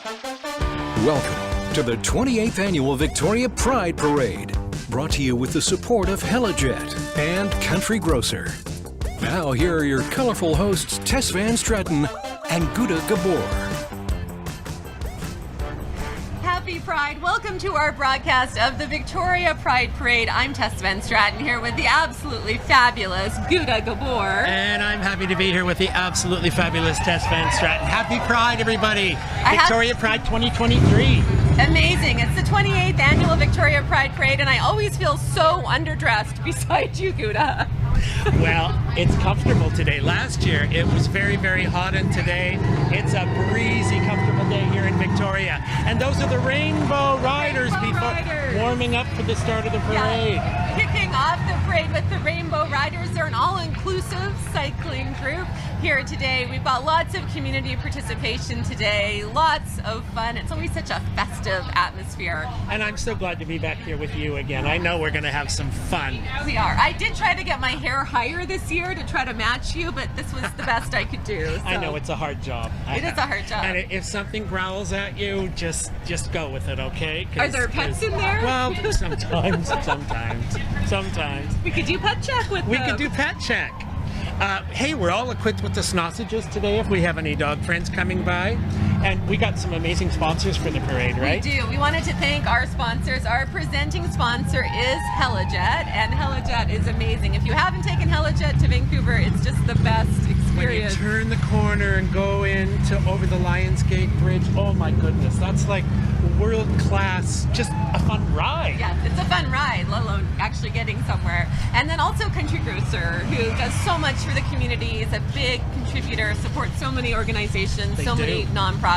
Welcome to the 28th Annual Victoria Pride Parade, brought to you with the support of Helijet and Country Grocer. Now here are your colorful hosts Tess Van Stratton and Gouda Gabor. Happy Pride. Welcome to our broadcast of the Victoria Pride Parade. I'm Tess Van Stratton here with the absolutely fabulous Gouda Gabor. And I'm happy to be here with the absolutely fabulous Tess Van Stratton. Happy Pride, everybody. Victoria Pride 2023. Amazing. It's the 28th Annual Victoria Pride Parade, and I always feel so underdressed beside you, Gouda. Well, it's comfortable today. Last year, it was very, very hot, and today, it's a breezy, comfortable day here in Victoria. And those are the Rainbow Riders warming up for the start of the parade. Yeah. Kicking off the parade with the Rainbow Riders. They're an all-inclusive cycling group here today. We've got lots of community participation today, lots of fun. It's always such a festive atmosphere. And I'm so glad to be back here with you again. I know we're going to have some fun. We are. I did try to get my hair higher this year to try to match you, but this was the best I could do. So. I know, it's a hard job. It is a hard job. And if something growls at you, just go with it, okay? Are there pets in there? Well, sometimes. We could do pet check with them. We could do pet check. Hey, we're all equipped with the sausages today if we have any dog friends coming by. And we got some amazing sponsors for the parade, right? We do. We wanted to thank our sponsors. Our presenting sponsor is Helijet, and Helijet is amazing. If you haven't taken Helijet to Vancouver, it's just the best experience. When you turn the corner and go into over the Lions Gate Bridge, oh my goodness, that's like world class, just a fun ride. Yeah, it's a fun ride, let alone actually getting somewhere. And then also Country Grocer, who does so much for the community, is a big contributor, supports so many organizations, many nonprofits,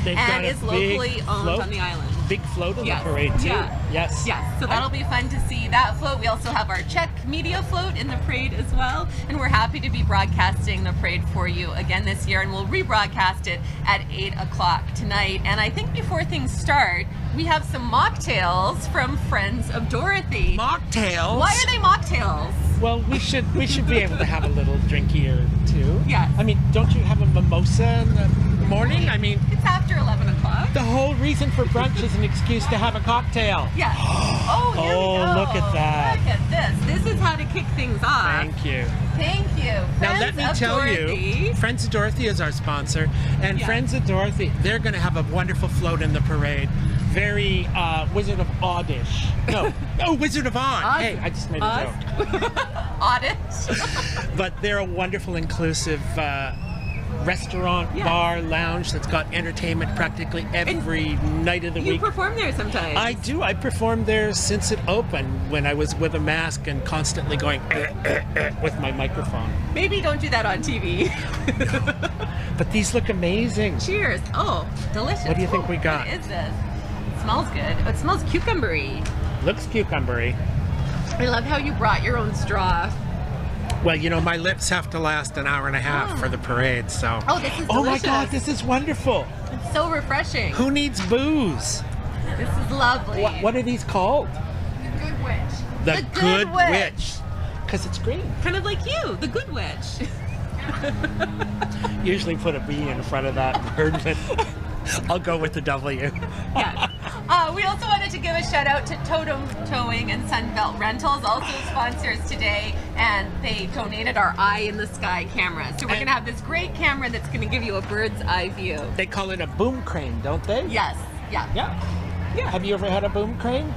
and is locally owned on the island. Big float on the parade too. Yeah. Yes. So that'll be fun to see that float. We also have our CHEK media float in the parade as well, and we're happy to be broadcasting the parade for you again this year, and we'll rebroadcast it at 8 o'clock tonight. And I think before things start, we have some mocktails from Friends of Dorothy. Mocktails? Why are they mocktails? Well, we should be able to have a little drinky or two. Yeah. I mean, don't you have a mimosa in the morning? I mean, it's after 11 o'clock. The whole reason for brunch is an excuse to have a cocktail. Yeah. Here we go. Look at that. Look at this. This is how to kick things off. Thank you. Thank you. Now let me tell you, Friends of Dorothy is our sponsor, and Friends of Dorothy, they're going to have a wonderful float in the parade. Very Wizard of Oddish. No, Wizard of Oz. Hey, I just made a joke. Oddish. But they're a wonderful, inclusive restaurant, bar, lounge that's got entertainment practically every night of the week. You perform there sometimes. I do. I performed there since it opened when I was with a mask and constantly going with my microphone. Maybe don't do that on TV. But these look amazing. Cheers. Oh, delicious. What do you think we got? What is this? It smells good. Oh, it smells cucumbery. Looks cucumbery. I love how you brought your own straw. Well, you know, my lips have to last an hour and a half for the parade, so... Oh, this is delicious. Oh my God, this is wonderful. It's so refreshing. Who needs booze? This is lovely. What are these called? The Good Witch. The Good Witch. Because it's green. Kind of like you, the Good Witch. Usually put a B in front of that word, but I'll go with the W. Yeah. We also wanted to give a shout out to Totem Towing and Sunbelt Rentals, also sponsors today, and they donated our Eye in the Sky camera. So we're going to have this great camera that's going to give you a bird's eye view. They call it a boom crane, don't they? Yes. Yeah. Have you ever had a boom crane?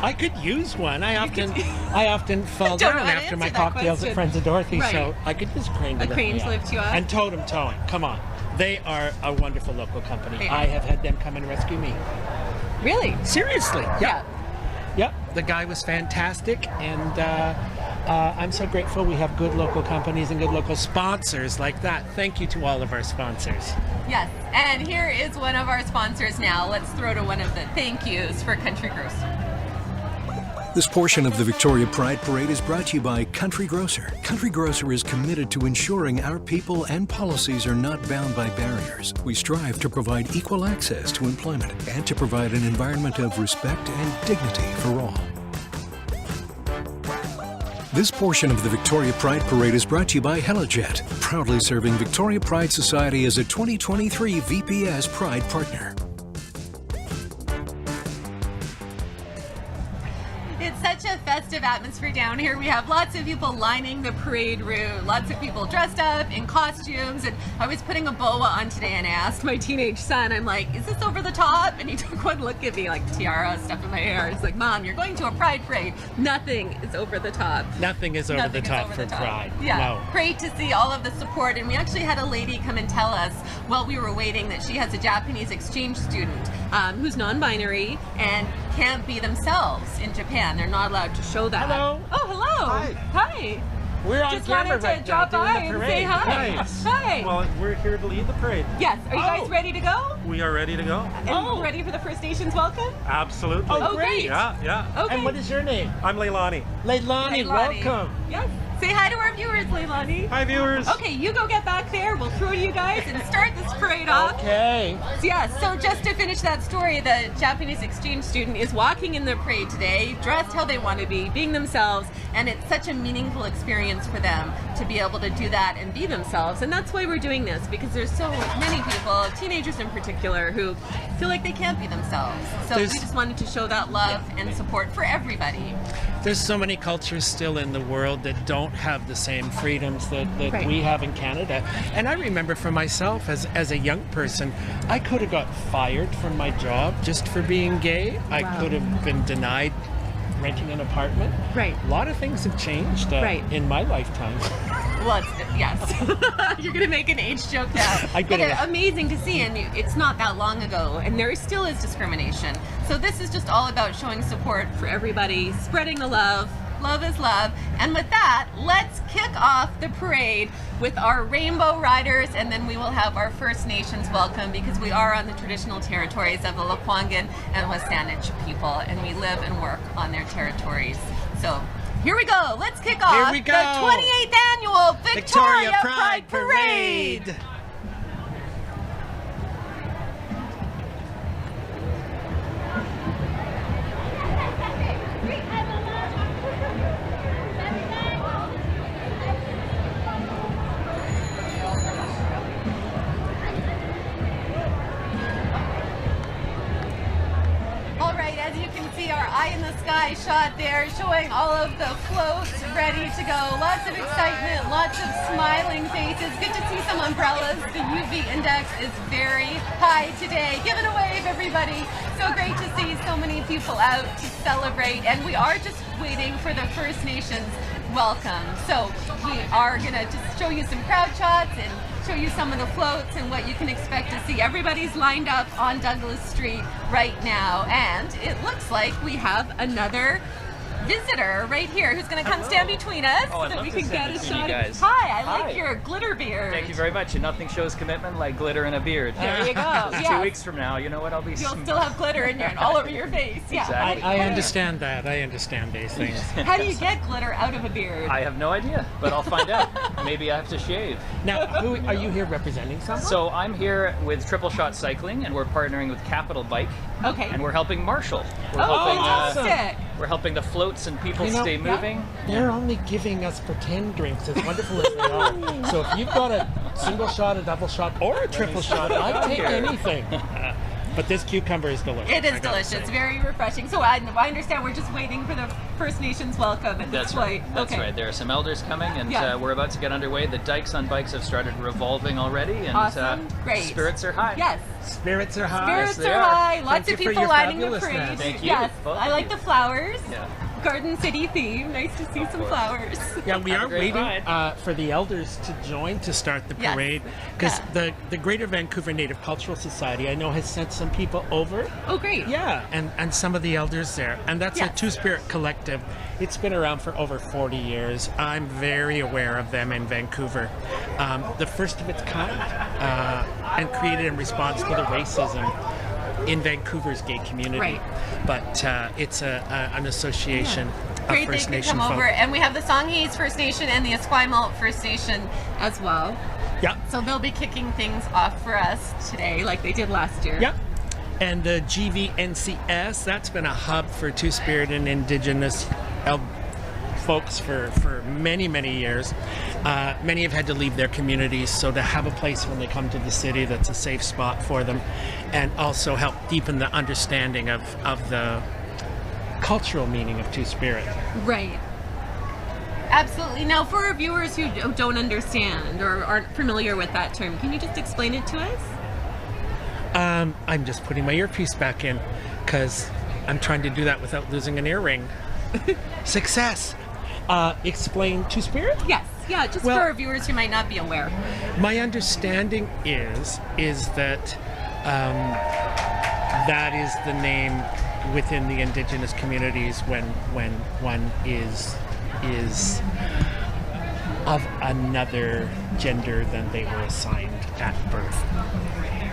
I could use one. I often fall down after my cocktails at Friends of Dorothy, so I could use a crane to lift you up. And Totem Towing, come on. They are a wonderful local company. I have had them come and rescue me. Really? Seriously. Yeah. Yep. The guy was fantastic, and I'm so grateful we have good local companies and good local sponsors like that. Thank you to all of our sponsors. Yes, and here is one of our sponsors now. Let's throw to one of the thank yous for Country Grocer. This portion of the Victoria Pride Parade is brought to you by Country Grocer. Country Grocer is committed to ensuring our people and policies are not bound by barriers. We strive to provide equal access to employment and to provide an environment of respect and dignity for all. This portion of the Victoria Pride Parade is brought to you by Helijet, proudly serving Victoria Pride Society as a 2023 VPS Pride Partner. It's such a festive atmosphere down here. We have lots of people lining the parade route, lots of people dressed up in costumes, and I was putting a boa on today and I asked my teenage son, I'm like, is this over the top? And he took one look at me, like tiara stuff in my hair. It's like, Mom, you're going to a pride parade. Nothing is over the top. Nothing is over the top for Pride. Yeah, No. Great to see all of the support. And we actually had a lady come and tell us while we were waiting that she has a Japanese exchange student who's non-binary and can't be themselves in Japan. They're not allowed to show that. Hello. Oh, hello. Hi. Hi. We're on Just camera wanted to right now drop doing by the and parade. say hi. Nice. Hi. Well, we're here to lead the parade. Yes. Are you guys ready to go? We are ready to go. And ready for the First Nations welcome? Absolutely. Oh, great. Yeah, yeah. Okay. And what is your name? I'm Leilani. Leilani, Leilani. welcome. Yes. Say hi to our viewers, Leilani. Hi, viewers. Okay, you go get back there. We'll throw you guys and start this parade off. Okay. Yes, so just to finish that story, the Japanese exchange student is walking in the parade today, dressed how they want to be, being themselves, and it's such a meaningful experience for them to be able to do that and be themselves. And that's why we're doing this, because there's so many people, teenagers in particular, who feel like they can't be themselves. So we just wanted to show that love and support for everybody. There's so many cultures still in the world that don't have the same freedoms that Right. we have in Canada. And I remember for myself as a young person, I could have got fired from my job just for being gay. I could have been denied renting an apartment. Right. A lot of things have changed in my lifetime. Well, yes. You're going to make an age joke now. But it's amazing to see, and it's not that long ago, and there still is discrimination. So this is just all about showing support for everybody, spreading the love. Love is love. And with that, let's kick off the parade with our rainbow riders, and then we will have our First Nations welcome, because we are on the traditional territories of the Lekwungen and Wasanich people, and we live and work on their territories. So here we go. Let's kick off we go. the 28th annual Victoria Pride Parade. All right, as you can see, our eye in the sky shot there, showing all of the floats ready to go. Lots of excitement, lots of smiling faces. Good to see some umbrellas. The UV index is very high today. Give it a wave, everybody. So great to see so many people out to celebrate. And we are just waiting for the First Nations welcome. So we are gonna just show you some crowd shots and show you some of the floats and what you can expect to see. Everybody's lined up on Douglas Street right now, and it looks like we have another visitor right here who's going to come stand between us so that we can get a shot. Hi, I like your glitter beard. Thank you very much. And nothing shows commitment like glitter in a beard. There you go. 2 weeks from now, you know what? I'll be. You'll still have glitter in your all over your face. Yeah. Exactly. I understand that. I understand these things. How do you get glitter out of a beard? I have no idea, but I'll find out. Maybe I have to shave. Now, who are you here representing someone? So I'm here with Triple Shot Cycling, and we're partnering with Capital Bike. Okay. And we're helping Marshall. We're fantastic. We're helping the floats and people stay moving. They're only giving us pretend drinks, as wonderful as they are. So if you've got a single shot, a double shot, or a triple shot, I'd take anything. But this cucumber is delicious. It is delicious, very refreshing. So I understand we're just waiting for the First Nations welcome at this point. That's right. There are some elders coming, and we're about to get underway. The dikes on bikes have started revolving already, and awesome. Great. Spirits are high. Yes. Spirits are high. Spirits Yes, are high. Lots Thank of you for people your lining the fabulousness. parade. Thank you. Yes, Both I of like you. the flowers. Yeah. Garden City theme. Nice to see some flowers. Yeah, we Have a are great waiting ride. for the elders to join to start the Yes. parade, because Yeah. the Greater Vancouver Native Cultural Society, I know, has sent some people over. Oh, great. Yeah, and some of the elders there, and that's a Yes. Two-Spirit collective. It's been around for over 40 years. I'm very aware of them in Vancouver. The first of its kind, and created in response to the racism in Vancouver's gay community. Right. But it's an association of Great they First could Nation come folk. over. And we have the Songhees First Nation and the Esquimalt First Nation as well. Yeah. So they'll be kicking things off for us today like they did last year. Yep. And the GVNCS, that's been a hub for Two-Spirit and Indigenous folks for many, many years. Many have had to leave their communities, so to have a place when they come to the city that's a safe spot for them, and also help deepen the understanding of the cultural meaning of Two-Spirit. Right. Absolutely. Now, for our viewers who don't understand or aren't familiar with that term, can you just explain it to us? I'm just putting my earpiece back in because I'm trying to do that without losing an earring. Success. Explain Two-Spirit? Yes. Yeah, just for our viewers who might not be aware. My understanding is that that is the name within the Indigenous communities when one is of another gender than they were assigned at birth.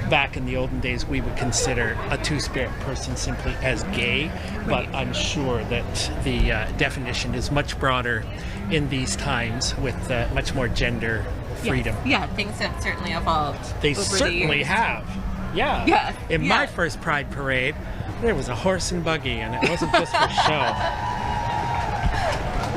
Back in the olden days, we would consider a Two-Spirit person simply as gay, but I'm sure that the definition is much broader in these times with much more gender freedom. Yes. Yeah, things have certainly evolved. They over certainly the years. have. Yeah. Yeah. In my first Pride Parade, there was a horse and buggy, and it wasn't just for show.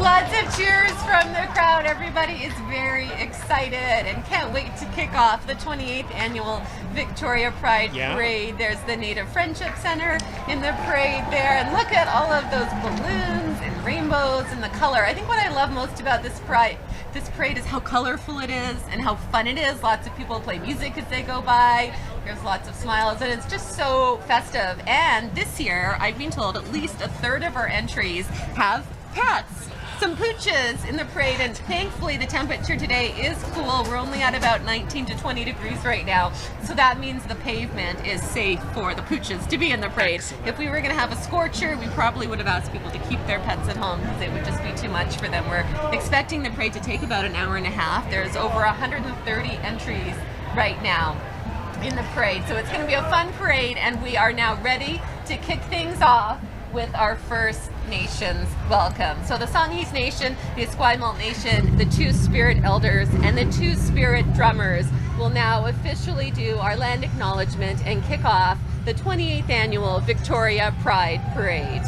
Lots of cheers from the crowd. Everybody is very excited and can't wait to kick off the 28th annual Victoria Pride Parade. There's the Native Friendship Center in the parade there, and look at all of those balloons and rainbows and the color. I think what I love most about this parade is how colorful it is and how fun it is. Lots of people play music as they go by. There's lots of smiles, and it's just so festive. And this year, I've been told at least a third of our entries have pets. Some pooches in the parade, and thankfully the temperature today is cool. We're only at about 19 to 20 degrees right now, so that means the pavement is safe for the pooches to be in the parade. Excellent. If we were going to have a scorcher, we probably would have asked people to keep their pets at home because it would just be too much for them. We're expecting the parade to take about an hour and a half. There's over 130 entries right now in the parade, so it's going to be a fun parade, and we are now ready to kick things off with our First Nations welcome. So the Songhees Nation, the Esquimalt Nation, the Two-Spirit Elders, and the Two-Spirit Drummers will now officially do our land acknowledgement and kick off the 28th annual Victoria Pride Parade.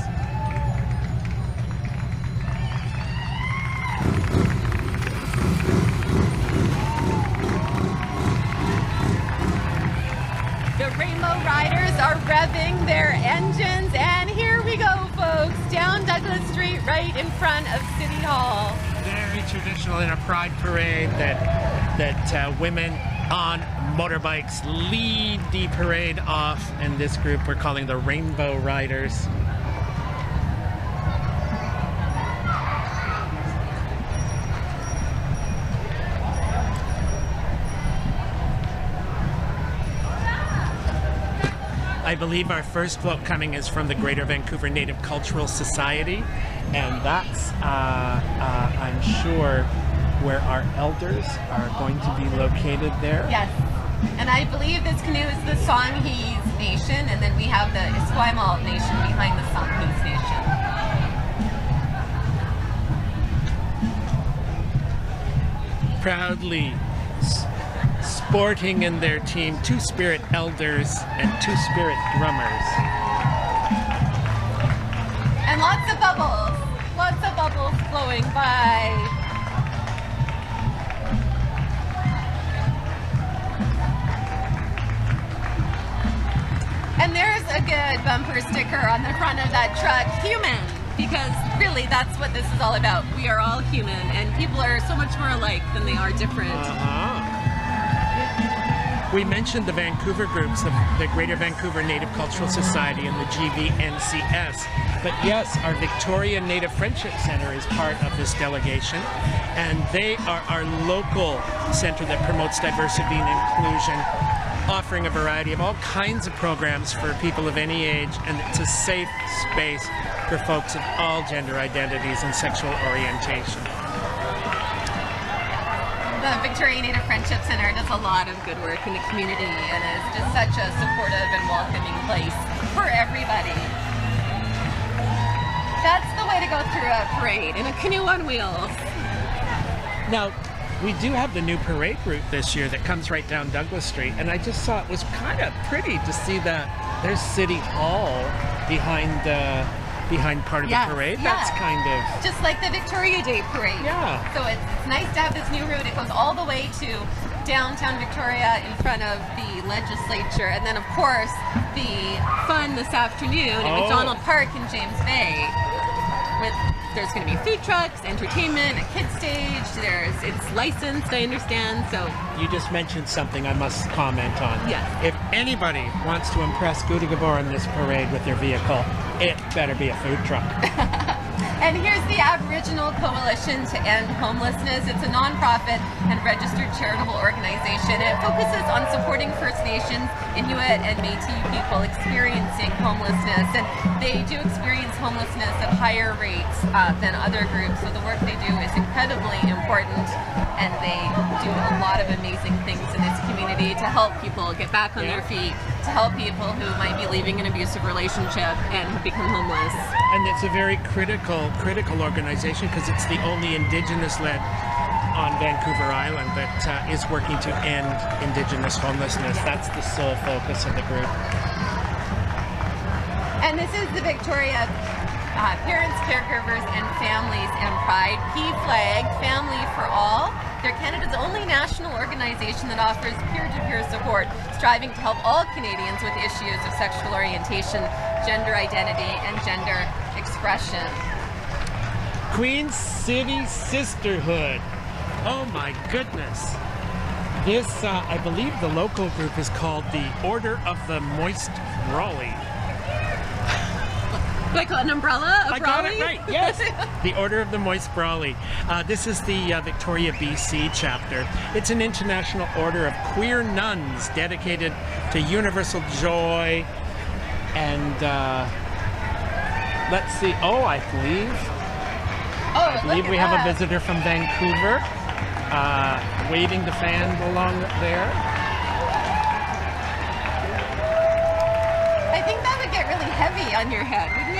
The Rainbow Riders are revving their engines, and here we go, folks, down Douglas Street right in front of City Hall. Very traditional in a Pride Parade that women on motorbikes lead the parade off, and this group we're calling the Rainbow Riders. I believe our first float coming is from the Greater Vancouver Native Cultural Society, and that's, I'm sure, where our elders are going to be located there. Yes, and I believe this canoe is the Songhees Nation, and then we have the Esquimalt Nation behind the Songhees Nation. Proudly sporting in their team Two-Spirit Elders and Two-Spirit Drummers. And lots of bubbles flowing by. And there's a good bumper sticker on the front of that truck, human, because really that's what this is all about. We are all human, and people are so much more alike than they are different. We mentioned the Vancouver groups, the Greater Vancouver Native Cultural Society and the GVNCS, but yes, our Victoria Native Friendship Center is part of this delegation, and they are our local center that promotes diversity and inclusion, offering a variety of all kinds of programs for people of any age, and it's a safe space for folks of all gender identities and sexual orientation. The Victoria Native Friendship Center does a lot of good work in the community and is just such a supportive and welcoming place for everybody. That's the way to go through a parade, in a canoe on wheels. Now, we do have the new parade route this year that comes right down Douglas Street, and I just thought it was kind of pretty to see that there's City Hall behind behind part of Yes, the parade. yeah. That's kind of... Just like the Victoria Day parade. Yeah. So it's nice to have this new route. It goes all the way to downtown Victoria in front of the legislature. And then, of course, the fun this afternoon in McDonald Park in James Bay. There's going to be food trucks, entertainment, a kids stage. It's licensed, I understand. So You just mentioned something I must comment on. Yes. If anybody wants to impress Gouda Gabor in this parade with their vehicle, it better be a food truck. And here's the Aboriginal Coalition to End Homelessness. It's a nonprofit and registered charitable organization. It focuses on supporting First Nations, Inuit, and Métis people experiencing homelessness. And they do experience homelessness at higher rates than other groups. So the work they do is incredibly important, and they do a lot of amazing things in this community to help people get back on their feet, to help people who might be leaving an abusive relationship and have become homeless. And it's a very critical organization because it's the only Indigenous-led on Vancouver Island that is working to end Indigenous homelessness. That's the sole focus of the group. And this is the Victoria Parents, Caregivers, and Families and Pride PFLAG, Family for All. They're Canada's only national organization that offers peer-to-peer support, striving to help all Canadians with issues of sexual orientation, gender identity, and gender expression. Queen City Sisterhood. Oh my goodness. This, I believe the local group is called the Order of the Moist Brawley. Like an umbrella? I got it right, yes. The Order of the Moist Brawley. This is the Victoria, BC chapter. It's an international order of queer nuns dedicated to universal joy and, let's see, I believe we have a visitor from Vancouver, waving the fan along there. I think that would get really heavy on your head, wouldn't it?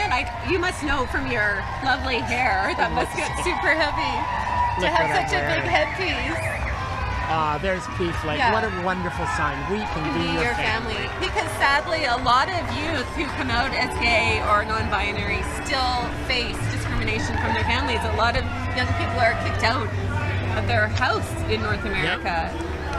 You must know from your lovely hair that must get super heavy to have such a big headpiece. There's PFLAG. Yeah. What a wonderful sign. We can be your family. Because sadly, a lot of youth who come out as gay or non-binary still face discrimination from their families. A lot of young people are kicked out of their house in North America.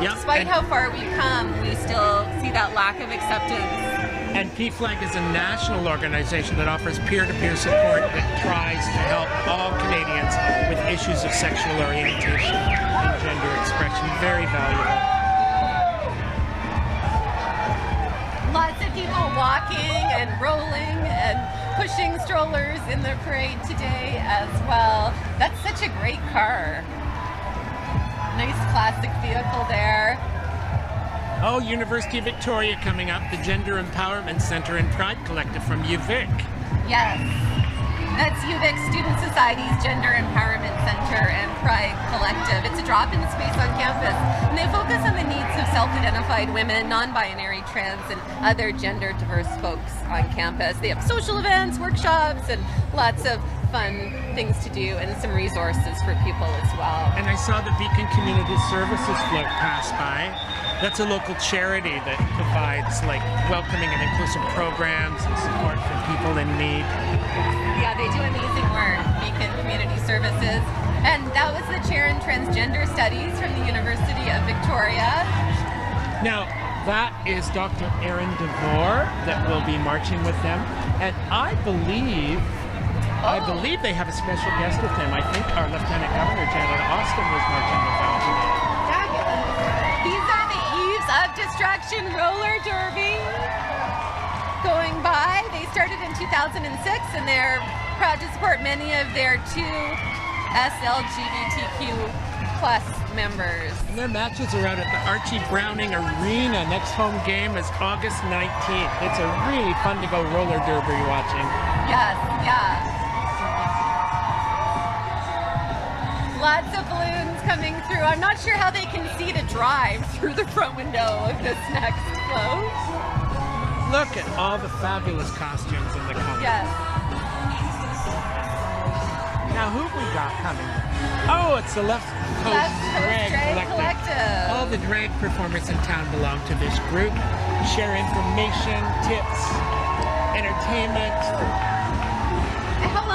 Yep. Despite how far we've come, we still see that lack of acceptance. And PFLAG is a national organization that offers peer-to-peer support that tries to help all Canadians with issues of sexual orientation and gender expression. Very valuable. Lots of people walking and rolling and pushing strollers in the parade today as well. That's such a great car. Nice classic vehicle there. Oh, University of Victoria coming up, the Gender Empowerment Center and Pride Collective from UVic. Yes, that's UVic Student Society's Gender Empowerment Center and Pride Collective. It's a drop-in space on campus, and they focus on the needs of self-identified women, non-binary, trans, and other gender-diverse folks on campus. They have social events, workshops, and lots of fun things to do and some resources for people as well. And I saw the Beacon Community Services float pass by. That's a local charity that provides like welcoming and inclusive programs and support for people in need. Yeah, they do amazing work, Beacon Community Services. And that was the chair in transgender studies from the University of Victoria. Now, that is Dr. Erin DeVore that will be marching with them. And I believe they have a special guest with them. I think our Lieutenant Governor, Janet Austin, was marching with them today. These are the Eves of Destruction roller derby going by. They started in 2006 and they're proud to support many of their SLGBTQ plus members. And their matches are out at the Archie Browning Arena. Next home game is August 19th. It's a really fun to go roller derby watching. Yes, yeah. Lots of balloons coming through. I'm not sure how they can see to drive through the front window of this next float. Look at all the fabulous costumes in the colors. Yes. Now who have we got coming? Oh, it's the Left Coast Drag Collective. All the drag performers in town belong to this group. Share information, tips, entertainment.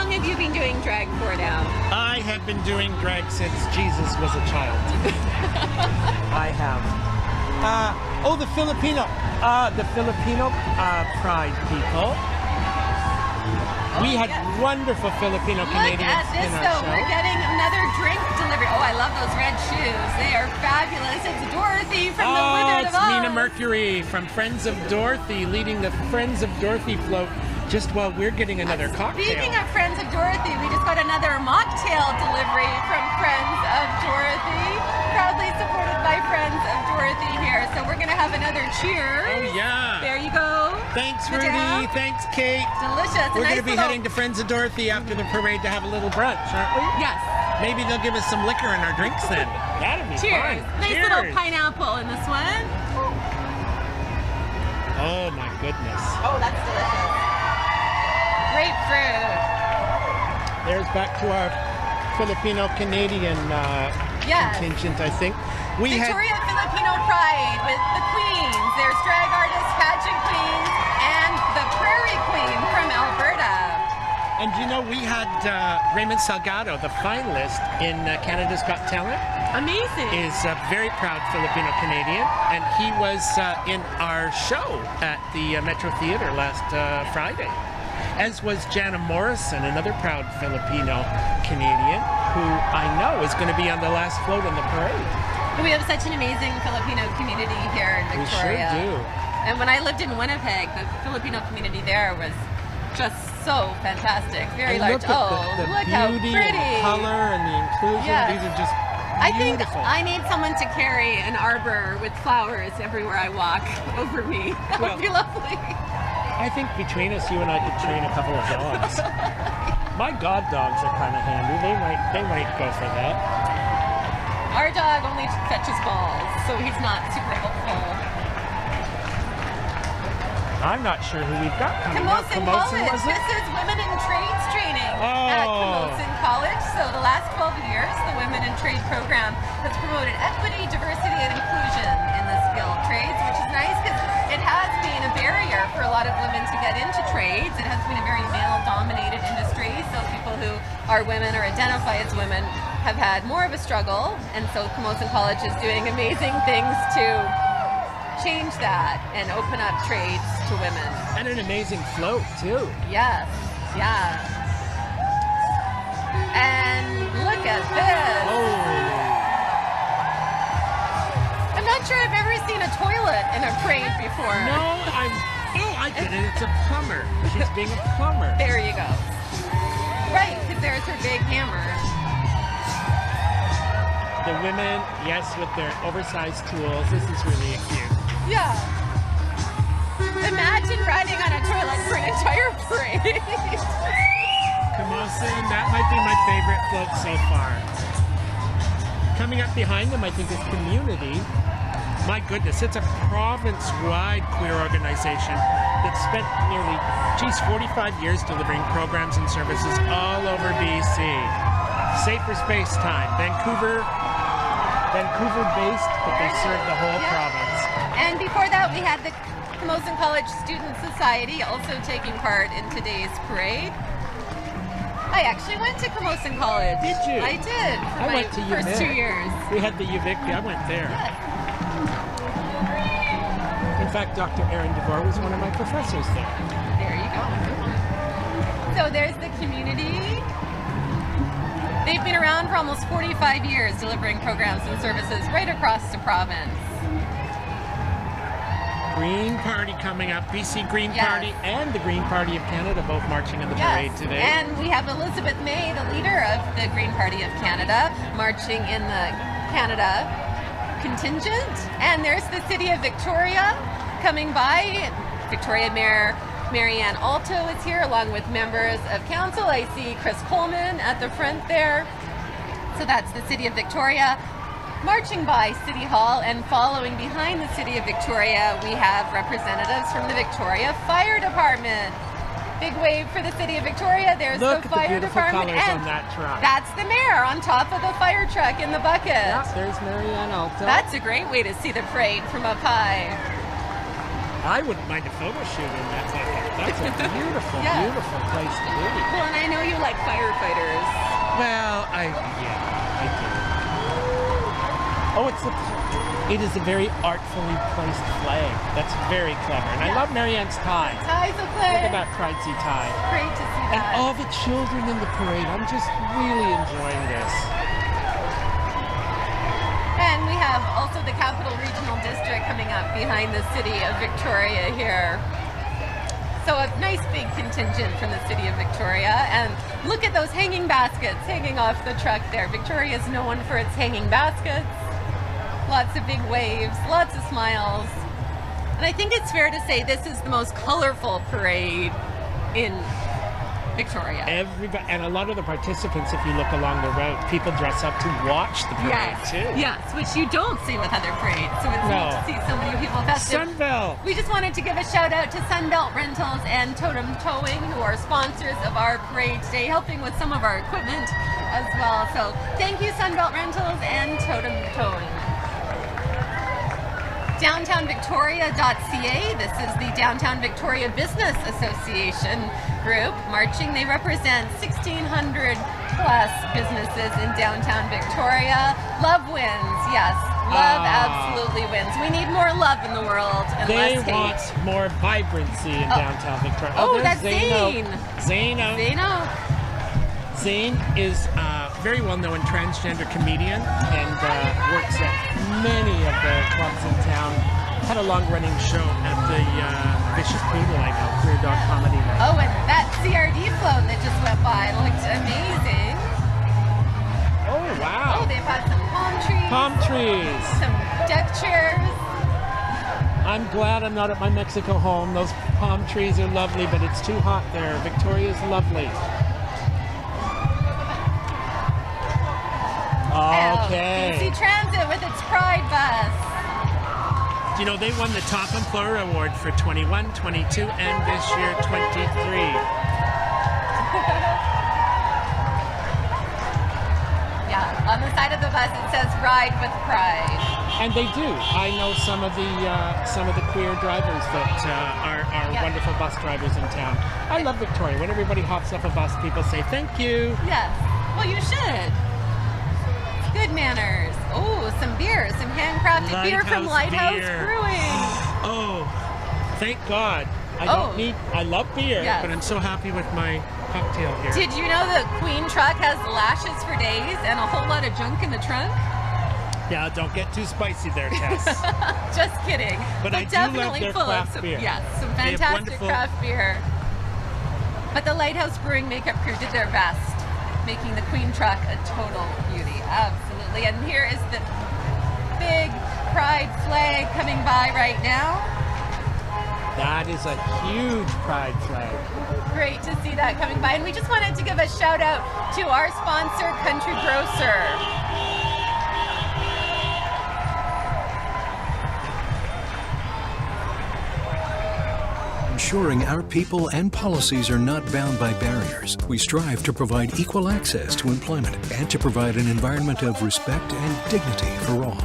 long have you been doing drag for now? I have been doing drag since Jesus was a child. I have. The Filipino Pride people. We had wonderful Filipino Canadians Look at this, in our though. show. We're getting another drink delivery. Oh, I love those red shoes. They are fabulous. It's Dorothy from the Wizard of it's Oz. Mina Mercury from Friends of Dorothy, leading the Friends of Dorothy float just while we're getting another cocktail. Speaking of Friends of Dorothy, we just got another mocktail delivery from Friends of Dorothy. Proudly supported by Friends of Dorothy here. So we're going to have another cheers. Oh, yeah. There you go. Thanks, Good to Rudy. have. Thanks, Kate. Delicious. We're going to be heading to Friends of Dorothy after the parade to have a little brunch, aren't we? Yes. Maybe they'll give us some liquor in our drinks then. That'd be Cheers. fun. Nice Cheers. little pineapple in this one. Oh, my goodness. Oh, that's delicious. Grapefruit. There's back to our Filipino-Canadian Yes. contingent, I think. We Victoria Filipino Pride with the Queens. There's drag artists, pageant queens, and the Prairie Queen from Alberta. And you know, we had Raymond Salgado, the finalist in Canada's Got Talent. Amazing. Is a very proud Filipino-Canadian, and he was in our show at the Metro Theatre last Friday. As was Jana Morrison, another proud Filipino-Canadian, who I know is going to be on the last float in the parade. We have such an amazing Filipino community here in Victoria. We sure do. And when I lived in Winnipeg, the Filipino community there was just so fantastic. Very And large. look at the look how beauty pretty. and color and the inclusion. Yes. These are just I think beautiful. I need someone to carry an arbor with flowers everywhere I walk over me. That would be lovely. I think between us, you and I could train a couple of dogs. My god dogs are kind of handy. They might go for that. Our dog only fetches balls, so he's not super helpful. I'm not sure who we've got coming up. Camosun College. Was it? This is Women in Trades training at Camosun College. So the last 12 years, the Women in Trade program has promoted equity, diversity, and inclusion in the skilled trades, which is nice because it has been a barrier for a lot of women to get into trades. It has been a very male-dominated industry, so people who are women or identify as women have had more of a struggle, and so Camosun College is doing amazing things to change that and open up trades to women. And an amazing float, too. Yes, yeah. And look at this. Oh. I'm not sure I've ever seen a toilet in a parade before. No, I get it. It's a plumber. She's being a plumber. There you go. Right, because there's her big hammer. The women, yes, with their oversized tools. This is really cute. Yeah. Imagine riding on a toilet for an entire parade. Camosun, that might be my favorite float so far. Coming up behind them, I think, is Community. My goodness, it's a province-wide queer organization that spent nearly, 45 years delivering programs and services all over BC. Safer Space Time, Vancouver-based, but they serve the whole province. And before that, we had the Camosun College Student Society also taking part in today's parade. I actually went to Camosun College. Did you? I did. For my went to first UVic. 2 years. We had the UVic. I went there. Yes. In fact, Dr. Erin DeVore was one of my professors there. There you go. So there's the community. They've been around for almost 45 years, delivering programs and services right across the province. Green Party coming up, BC Green Yes. Party and the Green Party of Canada both marching in the parade today. And we have Elizabeth May, the leader of the Green Party of Canada, marching in the Canada contingent. And there's the City of Victoria coming by. Victoria Mayor Marianne Alto is here along with members of council. I see Chris Coleman at the front there. So that's the City of Victoria. Marching by City Hall and following behind the City of Victoria, we have representatives from the Victoria Fire Department. Big wave for the City of Victoria. There's Look the at the fire beautiful department. colors And on that truck. that's the mayor on top of the fire truck in the bucket. Yeah, there's Marianne Alto. That's a great way to see the parade from up high. I wouldn't mind a photo shoot in that bucket. That's a beautiful, Yeah. beautiful place to be. Well, and I know you like firefighters. Well, I do. Oh, it is a very artfully placed flag. That's very clever. And I love Marianne's tie. Ties of Look at that Pridesy tie. Great to see And that. all the children in the parade. I'm just really enjoying this. And we have also the Capital Regional District coming up behind the city of Victoria here. So a nice big contingent from the city of Victoria. And look at those hanging baskets hanging off the truck there. Victoria is known for its hanging baskets. Lots of big waves, lots of smiles. And I think it's fair to say this is the most colorful parade in Victoria. Everybody, and a lot of the participants, if you look along the route, people dress up to watch the parade too. Yes, which you don't see with other parades. So it's neat to see so many people festive. Sunbelt. We just wanted to give a shout out to Sunbelt Rentals and Totem Towing, who are sponsors of our parade today, helping with some of our equipment as well. So thank you, Sunbelt Rentals and Totem Towing. DowntownVictoria.ca. This is the Downtown Victoria Business Association group. Marching, they represent 1,600 plus businesses in downtown Victoria. Love wins, yes. Love absolutely wins. We need more love in the world and They less hate. want more vibrancy in downtown Victoria. Oh, there's that's Zane. Zane. Zeno. Zane is a very well-known transgender comedian and works at many of the clubs in town. Had a long-running show at the Vicious Poodle, I know, Queer Dog Comedy Night. Oh, and that CRD float that just went by looked amazing. Oh, wow. Oh, they've got some palm trees. Palm trees. Some deck chairs. I'm glad I'm not at my Mexico home. Those palm trees are lovely, but it's too hot there. Victoria's lovely. Okay. BC Transit with its Pride bus. You know, they won the Top Employer Award for 21, 22, and this year 23. Yeah, on the side of the bus it says "Ride with Pride." And they do. I know some of the queer drivers that are wonderful bus drivers in town. I love Victoria. When everybody hops off a bus, people say thank you. Yes. Well, you should. Good manners. Oh, some beer, some handcrafted beer from Lighthouse Brewing. Oh, thank God. I love beer, but I'm so happy with my cocktail here. Did you know the Queen truck has lashes for days and a whole lot of junk in the trunk? Yeah, don't get too spicy there, Tess. Just kidding. But I do definitely love their full craft of beer. Yes, some They have fantastic wonderful- craft beer. But the Lighthouse Brewing makeup crew did their best, making the Queen truck a total beauty. Absolutely. And here is the big Pride flag coming by right now. That is a huge Pride flag. Great to see that coming by. And we just wanted to give a shout out to our sponsor, Country Grocer. Ensuring our people and policies are not bound by barriers, we strive to provide equal access to employment and to provide an environment of respect and dignity for all.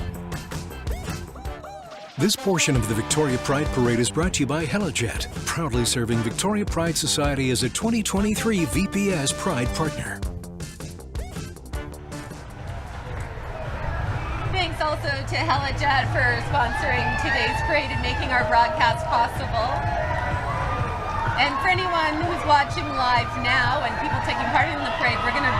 This portion of the Victoria Pride Parade is brought to you by Helijet, proudly serving Victoria Pride Society as a 2023 VPS Pride Partner. Thanks also to Helijet for sponsoring today's parade and making our broadcast possible. And for anyone who's watching live now and people taking part in the parade, we're going to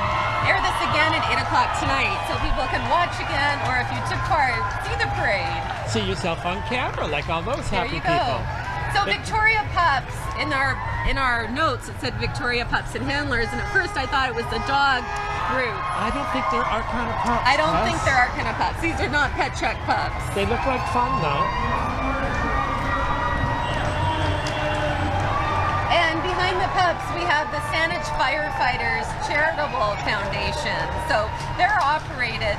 air this again at 8 o'clock tonight so people can watch again, or if you took part, see the parade. See yourself on camera like all those There happy you go. people. So Victoria Pups, in our notes it said Victoria Pups and Handlers, and at first I thought it was the dog group. I don't think there are kind of pups. I don't think there are kind of pups. These are not pet CHEK pups. They look like fun though. And behind the pups, we have the Saanich Firefighters Charitable Foundation. So they're operated,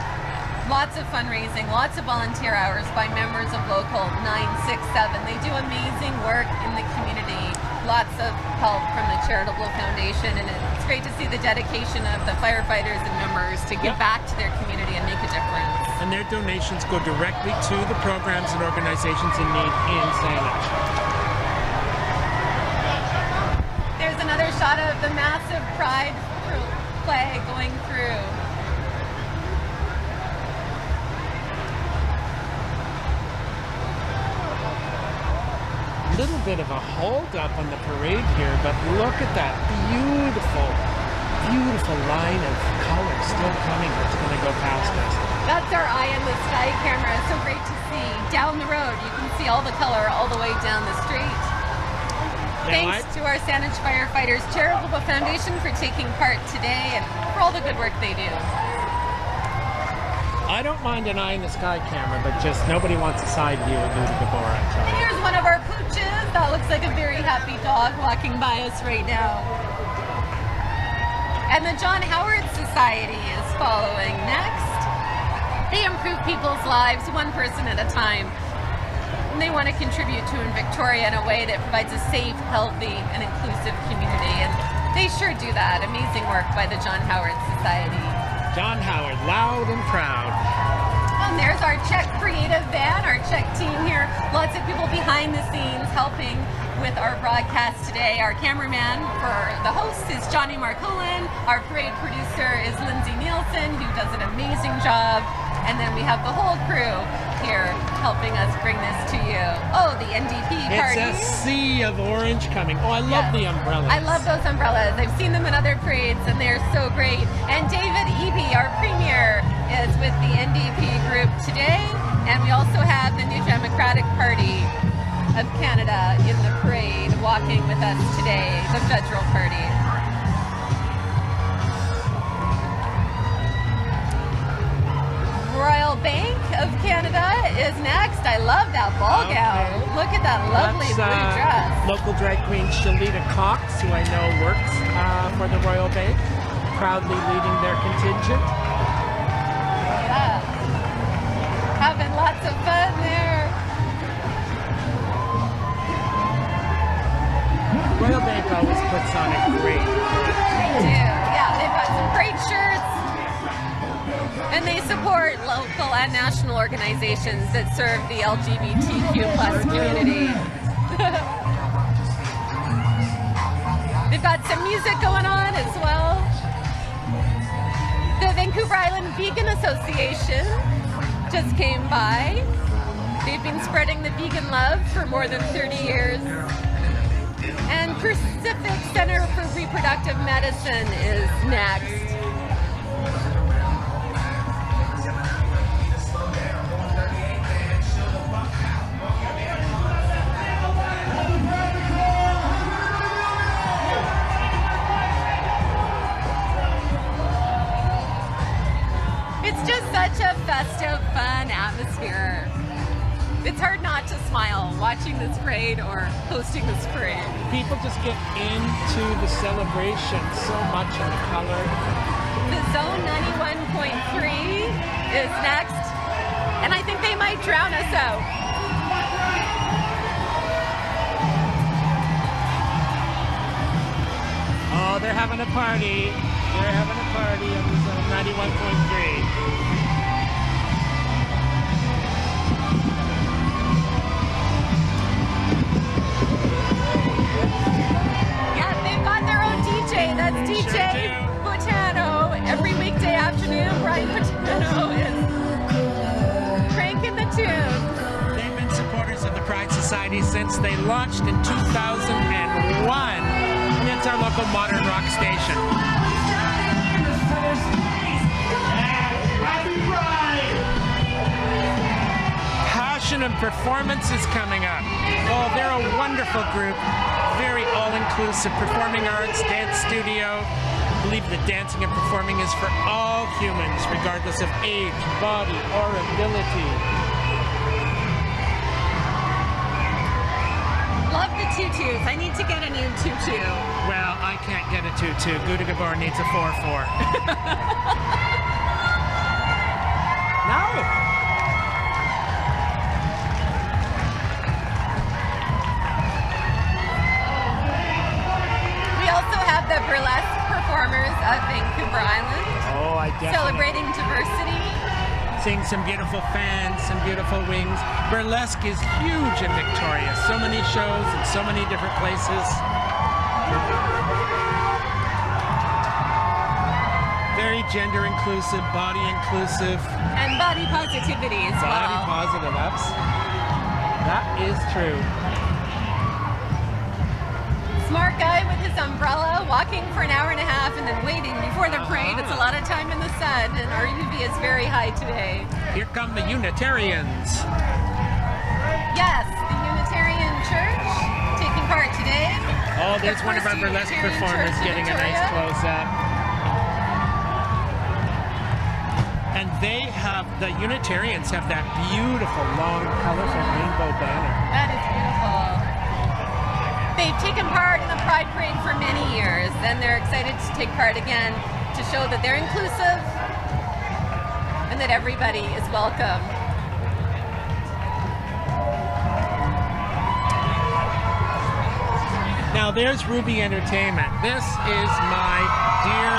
lots of fundraising, lots of volunteer hours by members of Local 967. They do amazing work in the community, lots of help from the Charitable Foundation, and it's great to see the dedication of the firefighters and members to give back to their community and make a difference. And their donations go directly to the programs and organizations in need in Saanich. shot of the massive pride flag going through. A little bit of a hold up on the parade here, but look at that beautiful, beautiful line of color still coming that's going to go past us. That's our eye in the sky camera. So great to see. Down the road, you can see all the color all the way down the street. Thanks to our Saanich Firefighters Charitable Foundation for taking part today and for all the good work they do. I don't mind an eye in the sky camera, but just nobody wants a side view of Luda Gabor, I tell you. Here's one of our pooches. That looks like a very happy dog walking by us right now. And the John Howard Society is following next. They improve people's lives one person at a time. And they want to contribute to in Victoria in a way that provides a safe, healthy, and inclusive community. And they sure do that. Amazing work by the John Howard Society. John Howard, loud and proud. And there's our CHEK creative van, our CHEK team here. Lots of people behind the scenes helping with our broadcast today. Our cameraman for the host is Johnny Marcolin. Our parade producer is Lindsay Nielsen, who does an amazing job. And then we have the whole crew here helping us bring this to you. Oh, the NDP party. It's a sea of orange coming. Oh, I love the umbrellas. I love those umbrellas. I've seen them in other parades and they're so great. And David Eby, our premier, is with the NDP group today. And we also have the New Democratic Party of Canada in the parade walking with us today, the federal party. Royal Bank of Canada is next. I love that ball gown. Look at that lovely blue dress. Local drag queen Shalita Cox, who I know works for the Royal Bank, proudly leading their contingent. Yeah. Having lots of fun there. Royal Bank always puts on a great They do. Yeah, they've got some great shirts. And they support local and national organizations that serve the LGBTQ plus community. They've got some music going on as well. The Vancouver Island Vegan Association just came by. They've been spreading the vegan love for more than 30 years. And Pacific Center for Reproductive Medicine is next. It's just such a festive, fun atmosphere. It's hard not to smile watching this parade or hosting this parade. People just get into the celebration so much in the color. The Zone 91.3 is next, and I think they might drown us out. Oh, they're having a party. They're having a party on the Zone 91.3. That's DJ Botano. Every weekday afternoon, Brian Botano is cranking the tune. They've been supporters of the Pride Society since they launched in 2001. And it's our local modern rock station. Passion and performance is coming up. Oh, they're a wonderful group. Very all-inclusive performing arts, dance studio. I believe that dancing and performing is for all humans, regardless of age, body, or ability. Love the tutus. I need to get a new tutu. Well, I can't get a tutu. Luda Gabor needs a 4-4. No! The burlesque performers of Vancouver Island. Oh, I definitely. Celebrating diversity. Seeing some beautiful fans, some beautiful wings. Burlesque is huge in Victoria. So many shows in so many different places. Very gender inclusive, body inclusive. And body positivity as well. Body positive, that is true. Smart guy with his umbrella, walking for an hour and a half and then waiting before the parade. It's a lot of time in the sun, and our UV is very high today. Here come the Unitarians. Yes, the Unitarian Church taking part today. Oh, there's one of our burlesque performers getting a nice close-up. And the Unitarians have that beautiful, long, colorful rainbow banner. That is beautiful. They've taken part in the Pride Parade for many years, and they're excited to take part again to show that they're inclusive and that everybody is welcome. Now there's Ruby Entertainment. This is my dear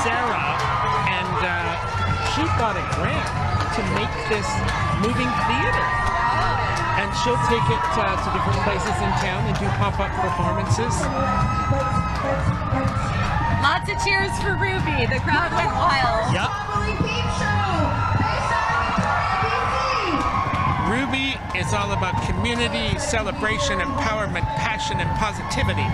Sarah, and she got a grant to make this moving theater. And she'll take it to different places in town and do pop-up performances. Lots of cheers for Ruby. The crowd went wild. Yep. Ruby is all about community, celebration, empowerment, passion, and positivity.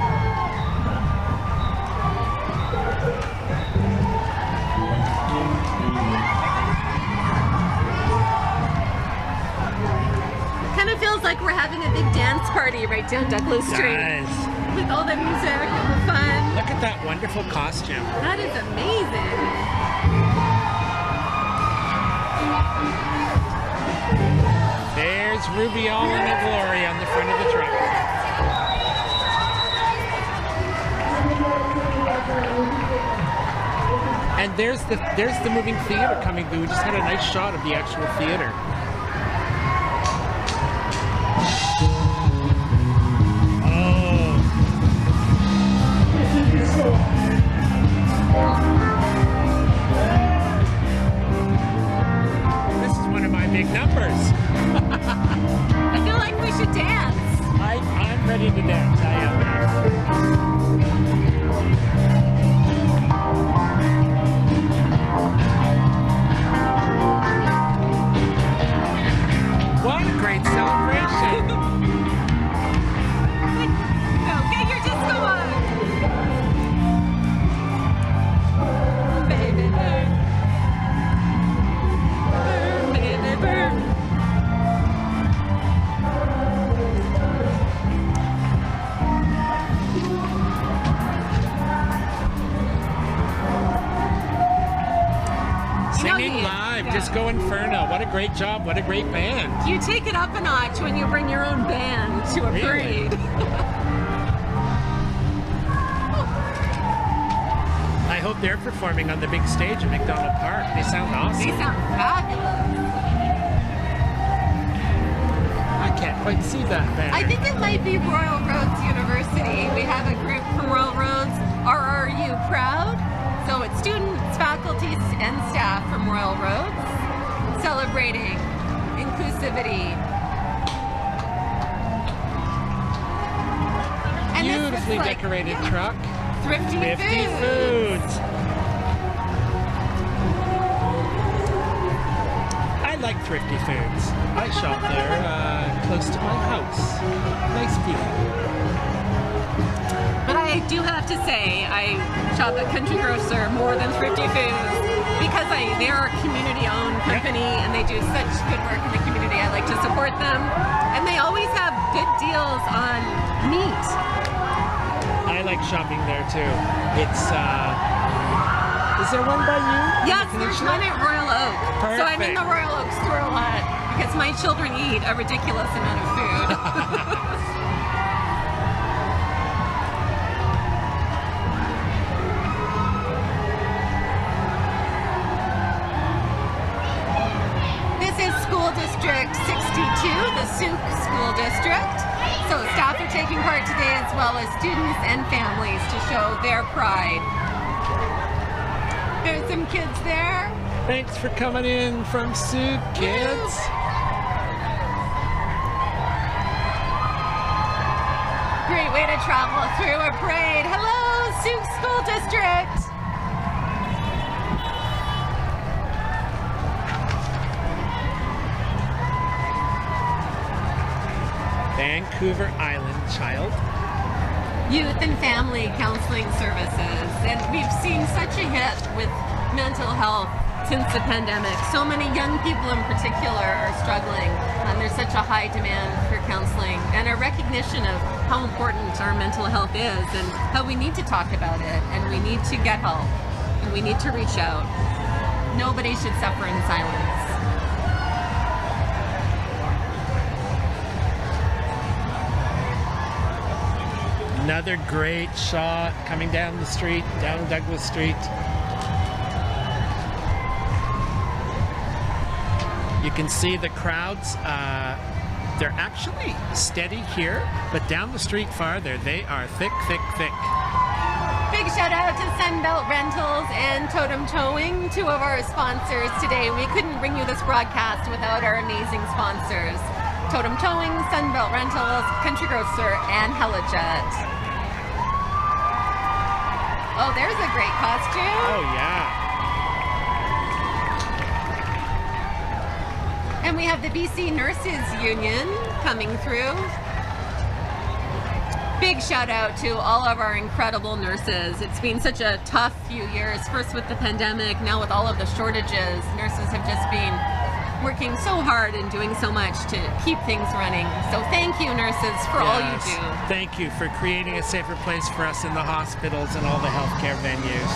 Kind of feels like we're having a big dance party right down Douglas Street. Nice. With all the music and the fun. Look at that wonderful costume. That is amazing. There's Ruby all in her glory on the front of the truck. And there's the moving theater coming through. We just had a nice shot of the actual theater. Big numbers. I feel like we should dance. I'm ready to dance. I am. What a great celebration. Go, get your disco on. Baby, burn. Burn, baby, burn. Singing live, Disco Inferno. What a great job. What a great band. You take it up a notch when you bring your own band to a parade. I hope they're performing on the big stage at McDonald Park. They sound awesome. They sound fabulous. I can't quite see that banner. I think it might be Royal Roads University. We have a group from Royal Roads, RRU Proud. So it's students, faculty, and staff from Royal Roads celebrating inclusivity. And beautifully decorated truck. Thrifty Foods. I like Thrifty Foods. I shop there close to my house. Nice people. But I do have to say, I shop at Country Grocer more than Thrifty Foods because they're a community-owned company and they do such good work in the community. I like to support them, and they always have good deals on meat. I like shopping there too. It's is there one by you? Yes, there's one at Royal Oak. Perfect. So I'm in the Royal Oak store a lot because my children eat a ridiculous amount of food. This is School District 62, the Souk School District. So staff are taking part today as well as students and families to show their pride. There's some kids there. Thanks for coming in from Souk, kids. Great way to travel through a parade. Hello, Souk School District. Vancouver Island Child Youth and Family Counseling Services. And we've seen such a hit with mental health since the pandemic. So many young people in particular are struggling, and there's such a high demand for counseling and a recognition of how important our mental health is and how we need to talk about it, and we need to get help, and we need to reach out. Nobody should suffer in silence. Another great shot coming down the street, down Douglas Street. You can see the crowds. They're actually steady here, but down the street farther, they are thick, thick, thick. Big shout out to Sunbelt Rentals and Totem Towing, two of our sponsors today. We couldn't bring you this broadcast without our amazing sponsors. Totem Towing, Sunbelt Rentals, Country Grocer, and Helijet. Oh, there's a great costume. Oh, yeah. And we have the BC Nurses Union coming through. Big shout out to all of our incredible nurses. It's been such a tough few years, first with the pandemic, now with all of the shortages. Nurses have just been working so hard and doing so much to keep things running. So thank you, nurses, for all you do. Thank you for creating a safer place for us in the hospitals and all the healthcare venues.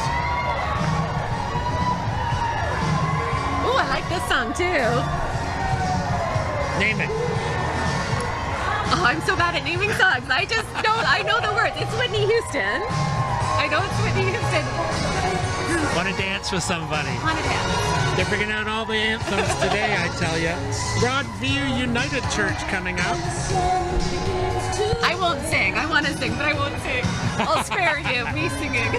Oh, I like this song too. Name it. Oh, I'm so bad at naming songs. I know the words. It's Whitney Houston. I know it's Whitney Houston. Want to dance with somebody? Want to dance. They're bringing out all the anthems today, I tell you. Broadview United Church coming up. I won't sing. I want to sing, but I won't sing. I'll spare you me singing.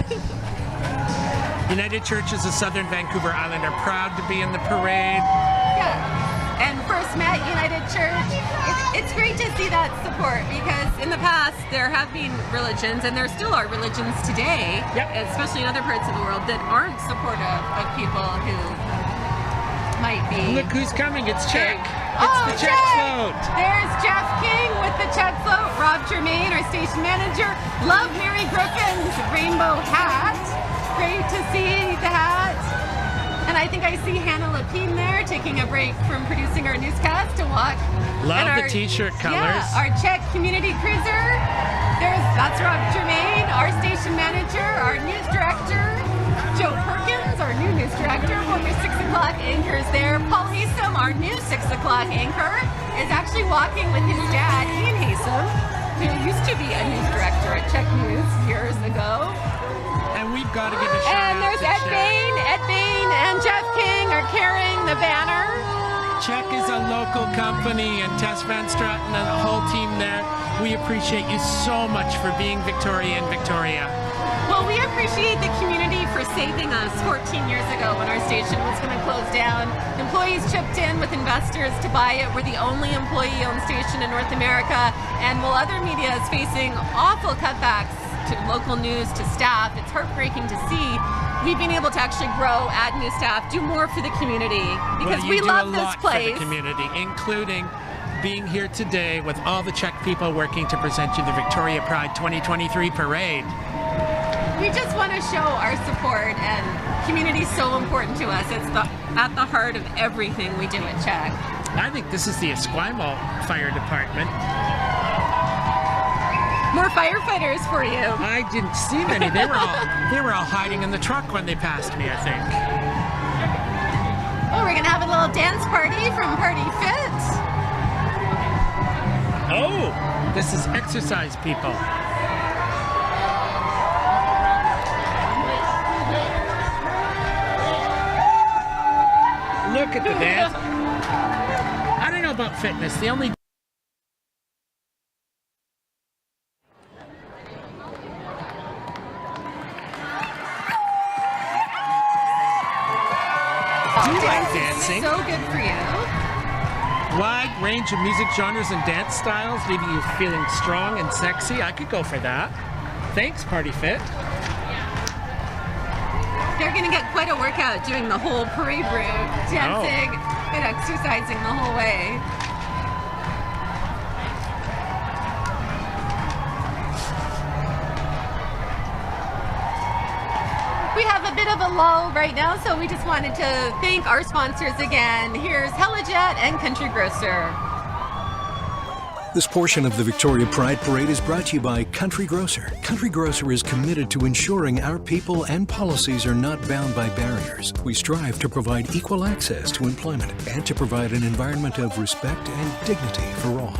United Churches of Southern Vancouver Island are proud to be in the parade. Yeah. And First Met United Church. It's great to see that support, because in the past there have been religions, and there still are religions today, especially in other parts of the world, that aren't supportive of people who might be. Look who's coming, it's CHEK. Oh, It's the CHEK float. There's Jeff King with the CHEK float, Rob Germain, our station manager. Love Mary Griffin's rainbow hat. Great to see the hat. And I think I see Hannah Lapine there taking a break from producing our newscast to walk. Love the t-shirt colors. Yeah, our CHEK community cruiser. That's Rob Germain, our station manager, our news director, Joe Perkins, our new news director, former 6 o'clock anchor is there. Paul Haysom, our new 6 o'clock anchor, is actually walking with his dad, Ian Haysom, who used to be a news director at CHEK News years ago. And we've got to give a shout out And there's Ed Bain. Ed Bain and Jeff King are carrying the banner. CHEK is a local company, and Tess Van Straten and the whole team there, we appreciate you so much for being Victorian, Victoria. Well, we appreciate the community for saving us 14 years ago when our station was going to close down. Employees chipped in with investors to buy it. We're the only employee-owned station in North America, and while other media is facing awful cutbacks to local news, to staff, it's heartbreaking to see. We've been able to actually grow, add new staff, do more for the community, because we love this place. For the community, including being here today with all the CHEK people working to present you the Victoria Pride 2023 parade. We just want to show our support, and community is so important to us. It's at the heart of everything we do at CHEK. I think this is the Esquimalt Fire Department. More firefighters for you. I didn't see many. They were all hiding in the truck when they passed me, I think. Oh, we're gonna have a little dance party from Party Fit. Oh, this is exercise people. Look at the dance. I don't know about fitness. The only dancing. So good for you. Wide range of music genres and dance styles, leaving you feeling strong and sexy. I could go for that. Thanks, Party Fit. They're going to get quite a workout doing the whole parade route, dancing and exercising the whole way. a bit of a lull right now, so we just wanted to thank our sponsors again. Here's Helijet and Country Grocer. This portion of the Victoria Pride Parade is brought to you by Country Grocer. Country Grocer is committed to ensuring our people and policies are not bound by barriers. We strive to provide equal access to employment and to provide an environment of respect and dignity for all.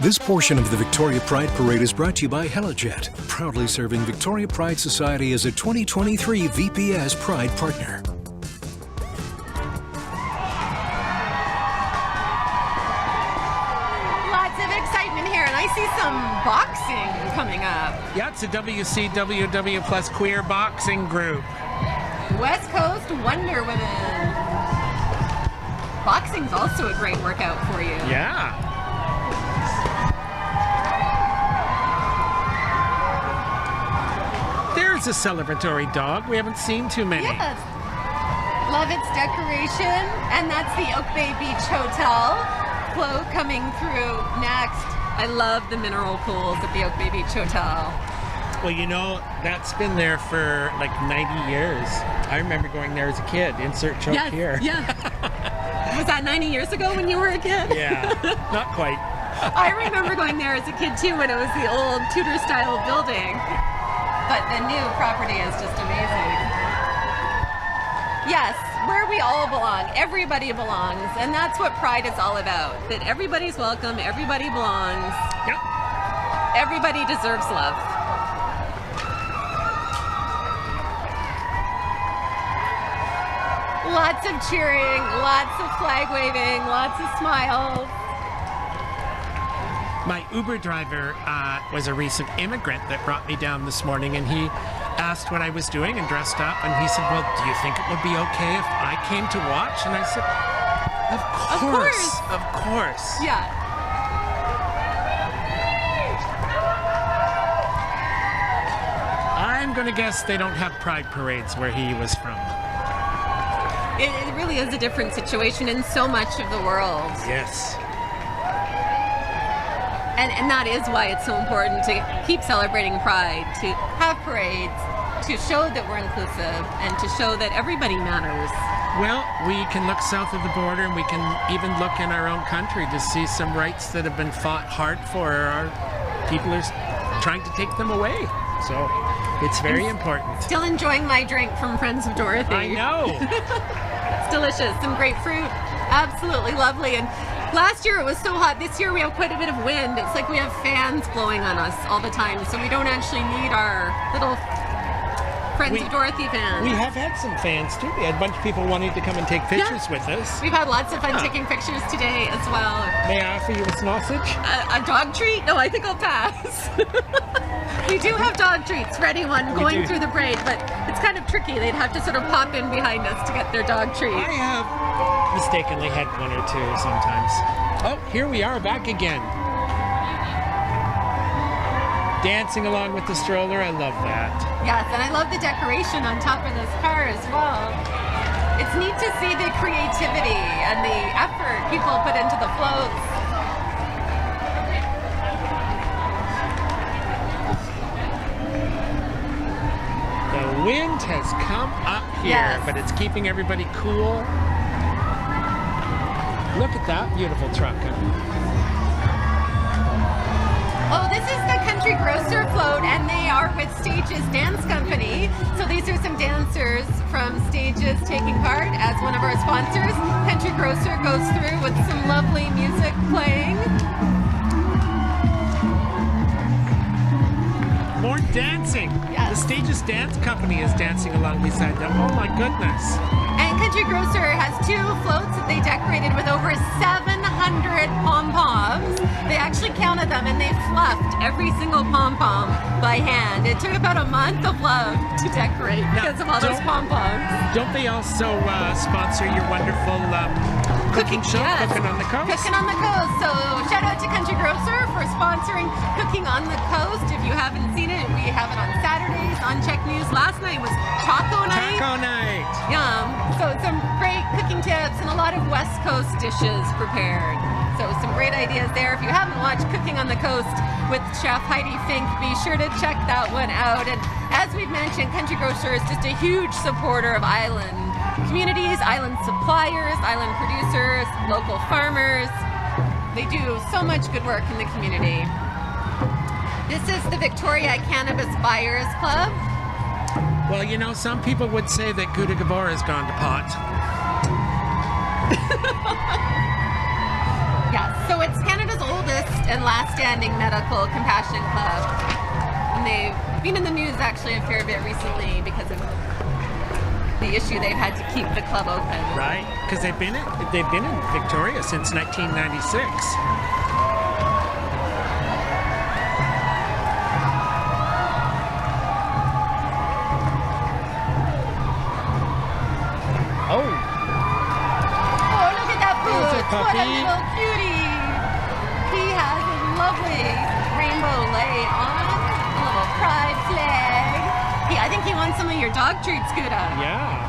This portion of the Victoria Pride Parade is brought to you by Helijet, proudly serving Victoria Pride Society as a 2023 VPS Pride Partner. I see some boxing coming up. Yeah, it's a WCWW plus queer boxing group. West Coast Wonder Women. Boxing's also a great workout for you. Yeah. There's a celebratory dog. We haven't seen too many. Yes. Love its decoration. And that's the Oak Bay Beach Hotel. Flow coming through next. I love the mineral pools at the Oak Bay Beach Hotel. Well, you know, that's been there for like 90 years. I remember going there as a kid. Insert choke here. Yeah. Was that 90 years ago when you were a kid? Yeah, not quite. I remember going there as a kid too when it was the old Tudor-style building. But the new property is just amazing. Yes, where we all belong. Everybody belongs. And that's what Pride is all about. That everybody's welcome, everybody belongs. Yep. Everybody deserves love. Lots of cheering, lots of flag waving, lots of smiles. My Uber driver was a recent immigrant that brought me down this morning, and he asked what I was doing and dressed up, and he said, well, do you think it would be okay if I came to watch? And I said, of course. Yeah. I'm going to guess they don't have pride parades where he was from. It really is a different situation in so much of the world. Yes. And that is why it's so important to keep celebrating Pride, to have parades, to show that we're inclusive, and to show that everybody matters. Well, we can look south of the border, and we can even look in our own country to see some rights that have been fought hard for. Our people are trying to take them away. So it's very important. Still enjoying my drink from Friends of Dorothy. I know. It's delicious. Some grapefruit. Absolutely lovely. And last year it was so hot. This year we have quite a bit of wind. It's like we have fans blowing on us all the time. So we don't actually need our little Friends of Dorothy fans. We have had some fans too. We had a bunch of people wanting to come and take pictures with us. We've had lots of fun taking pictures today as well. May I offer you a sausage? A dog treat? No, I think I'll pass. We do have dog treats, ready one, going through the parade, but it's kind of tricky. They'd have to sort of pop in behind us to get their dog treat. I have mistakenly had one or two sometimes. Oh, here we are back again. Dancing along with the stroller, I love that. Yes, and I love the decoration on top of this car as well. It's neat to see the creativity and the effort people put into the floats. The wind has come up here, but it's keeping everybody cool. Look at that beautiful truck. Oh, this is the Country Grocer float, and they are with Stages Dance Company. So these are some dancers from Stages taking part as one of our sponsors. Country Grocer goes through with some lovely music playing. More dancing. Yes. The Stages Dance Company is dancing along beside them. Oh my goodness. And Country Grocer has two floats that they decorated with over 700 pom-poms. They actually counted them and they fluffed every single pom-pom by hand. It took about a month of love to decorate because of all those pom-poms. Don't they also sponsor your wonderful cooking show, Yes. Cooking on the Coast? Cooking on the Coast. So shout out to Country Grocer for sponsoring Cooking on the Coast. If you haven't seen it, we have it on Saturdays on CHEK News. Last night was Taco Night. Taco Night. Yum. So some great cooking tips and a lot of West Coast dishes prepared. So some great ideas there. If you haven't watched Cooking on the Coast with Chef Heidi Fink, be sure to check that one out. And as we've mentioned, Country Grocer is just a huge supporter of island communities, island suppliers, island producers, local farmers. They do so much good work in the community. This is the Victoria Cannabis Buyers Club. Well, you know, some people would say that Gouda Gabor has gone to pot. Yes, so it's Canada's oldest and last standing medical compassion club. And they've been in the news actually a fair bit recently because of the issue they've had to keep the club open. Right, because they've been in Victoria since 1996. Oh, Look at that There's a food. What a puppy. little cutie. He has a lovely rainbow light on, a little pride flag. I think he wants some of your dog treats, Gouda. yeah.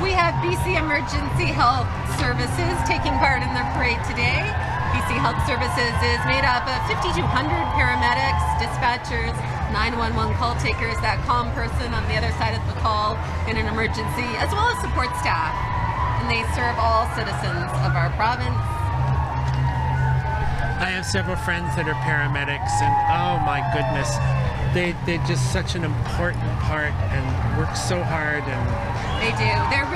We have BC Emergency Health Services taking part in the parade today. BC Health Services is made up of 5,200 paramedics, dispatchers, 911 call takers, that calm person on the other side of the call in an emergency, as well as support staff. And they serve all citizens of our province. I have several friends that are paramedics, and oh my goodness, they're just such an important part and work so hard. And They do. They're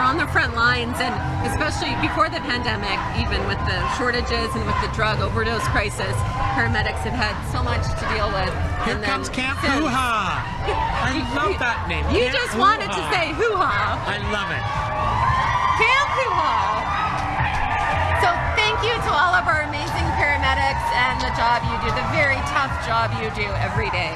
on the front lines, and especially before the pandemic, even with the shortages and with the drug overdose crisis, paramedics have had so much to deal with. here And then comes Camp since- Hoo-Ha. I love that name. You Camp just wanted to Hoo-Ha. say hoo-ha. I love it. Camp hoo-ha. So thank you to all of our amazing paramedics and the job you do, the very tough job you do every day.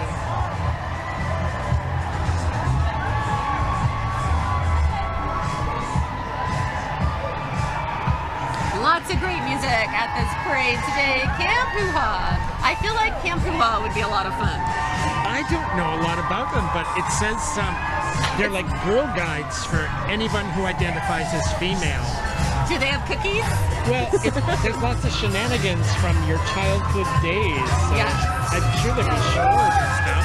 Lots of great music at this parade today. Camp Hoo-Ha. I feel like Camp Hoo-Ha would be a lot of fun. I don't know a lot about them, but it says they're like Girl Guides for anyone who identifies as female. Do they have cookies? Well, there's lots of shenanigans from your childhood days. So Yeah. I'm sure there'd be shows and stuff.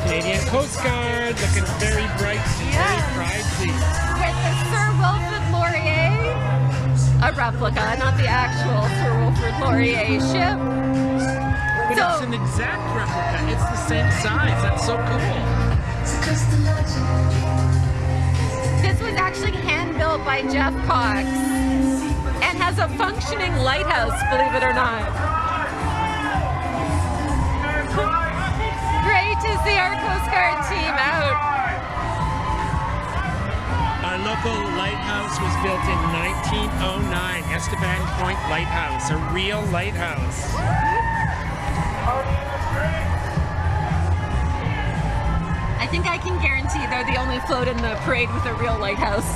Canadian Coast Guard, looking very bright, very prideful. With the Sir Wilfrid Laurier, a replica, not the actual Sir Wilfrid Laurier ship. But So- it's an exact replica. It's the same size. That's so cool. This was actually hand-built by Jeff Cox and has a functioning lighthouse, believe it or not. Great to see our Coast Guard team out. Our local lighthouse was built in 1909, Esteban Point Lighthouse, a real lighthouse. I think I can guarantee they're the only float in the parade with a real lighthouse.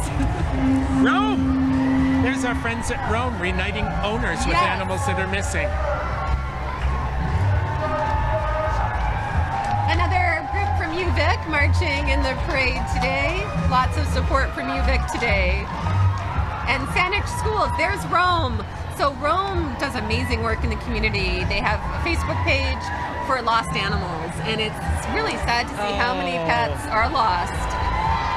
Rome! There's our friends at Rome reuniting owners with Yes. animals that are missing. Another group from UVic marching in the parade today. Lots of support from UVic today. And Saanich Schools, there's Rome. So Rome does amazing work in the community. They have a Facebook page for lost animals, and it's really sad to see how many pets are lost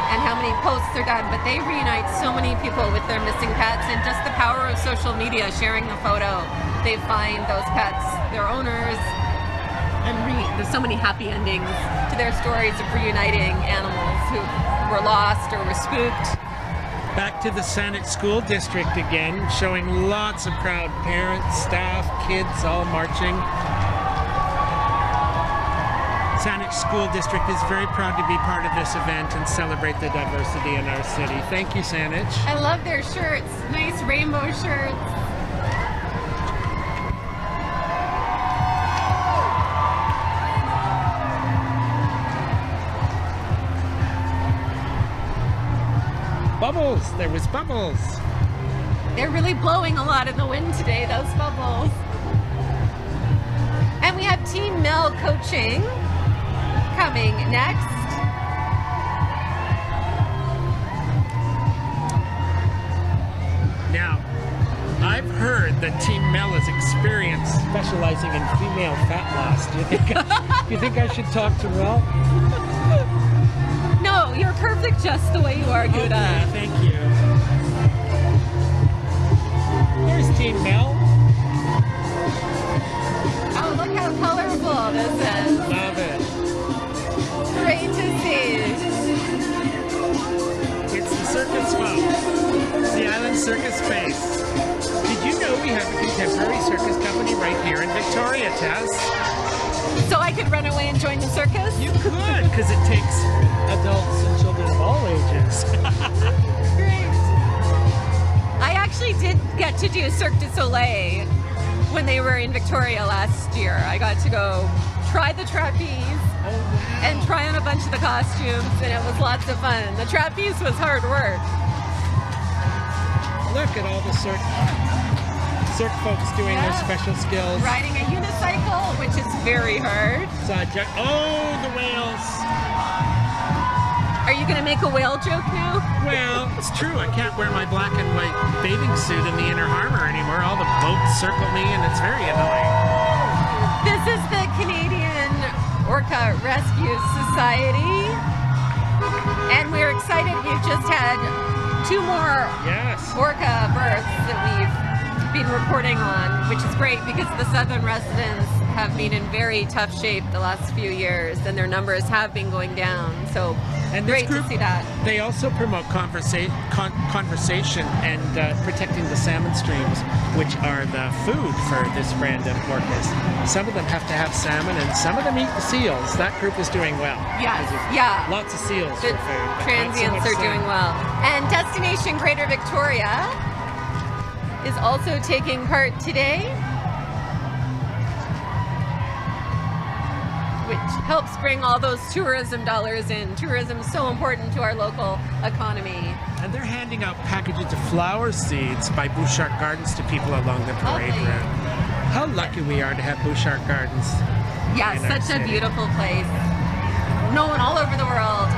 and how many posts are done, but they reunite so many people with their missing pets, and just the power of social media, sharing the photo, they find those pets, their owners, and there's so many happy endings to their stories of reuniting animals who were lost or were spooked. Back to the Saanich School District again, showing lots of proud parents, staff, kids all marching. Saanich School District is very proud to be part of this event and celebrate the diversity in our city. Thank you, Saanich. I love their shirts, nice rainbow shirts. bubbles. There was bubbles. They're really blowing a lot in the wind today, those bubbles. And we have Team Mel coaching coming next. Now, I've heard that Team Mel is experienced specializing in female fat loss. Do you think I should talk to Mel? No, you're perfect just the way you are, Guda. Okay, thank you. Here's Team Mel. Oh, look how colorful this is. Love it. Great to see. It's the Circus Folk. It's the Island Circus Base. Did you know we have a contemporary circus company right here in Victoria, Tess? So I could run away and join the circus? You could, because it takes adults and children of all ages. Great. I actually did get to do Cirque du Soleil when they were in Victoria last year. I got to go try the trapeze and try on a bunch of the costumes, and it was lots of fun. The trapeze was hard work. Look at all the cirque folks doing their special skills. Riding a unicycle, which is very hard. Oh, the whales. Are you going to make a whale joke now? Well, it's true. I can't wear my black and white bathing suit in the inner harbor anymore. All the boats circle me, and it's very annoying. This is the Canadian Orca Rescue Society, and we're excited. We've just had 2 more orca births that we've been reporting on, which is great because the southern residents have been in very tough shape the last few years, and their numbers have been going down. So great to see that. They also promote conversation and protecting the salmon streams, which are the food for this brand of orcas. Some of them have to have salmon, and some of them eat the seals. That group is doing well. Yeah. Lots of seals The for food. transients are doing well. And Destination Greater Victoria is also taking part today, which helps bring all those tourism dollars in. Tourism is so important to our local economy. And they're handing out packages of flower seeds by Bouchard Gardens to people along the parade route. How lucky we are to have Bouchard Gardens. Yeah, such a beautiful place. Known all over the world.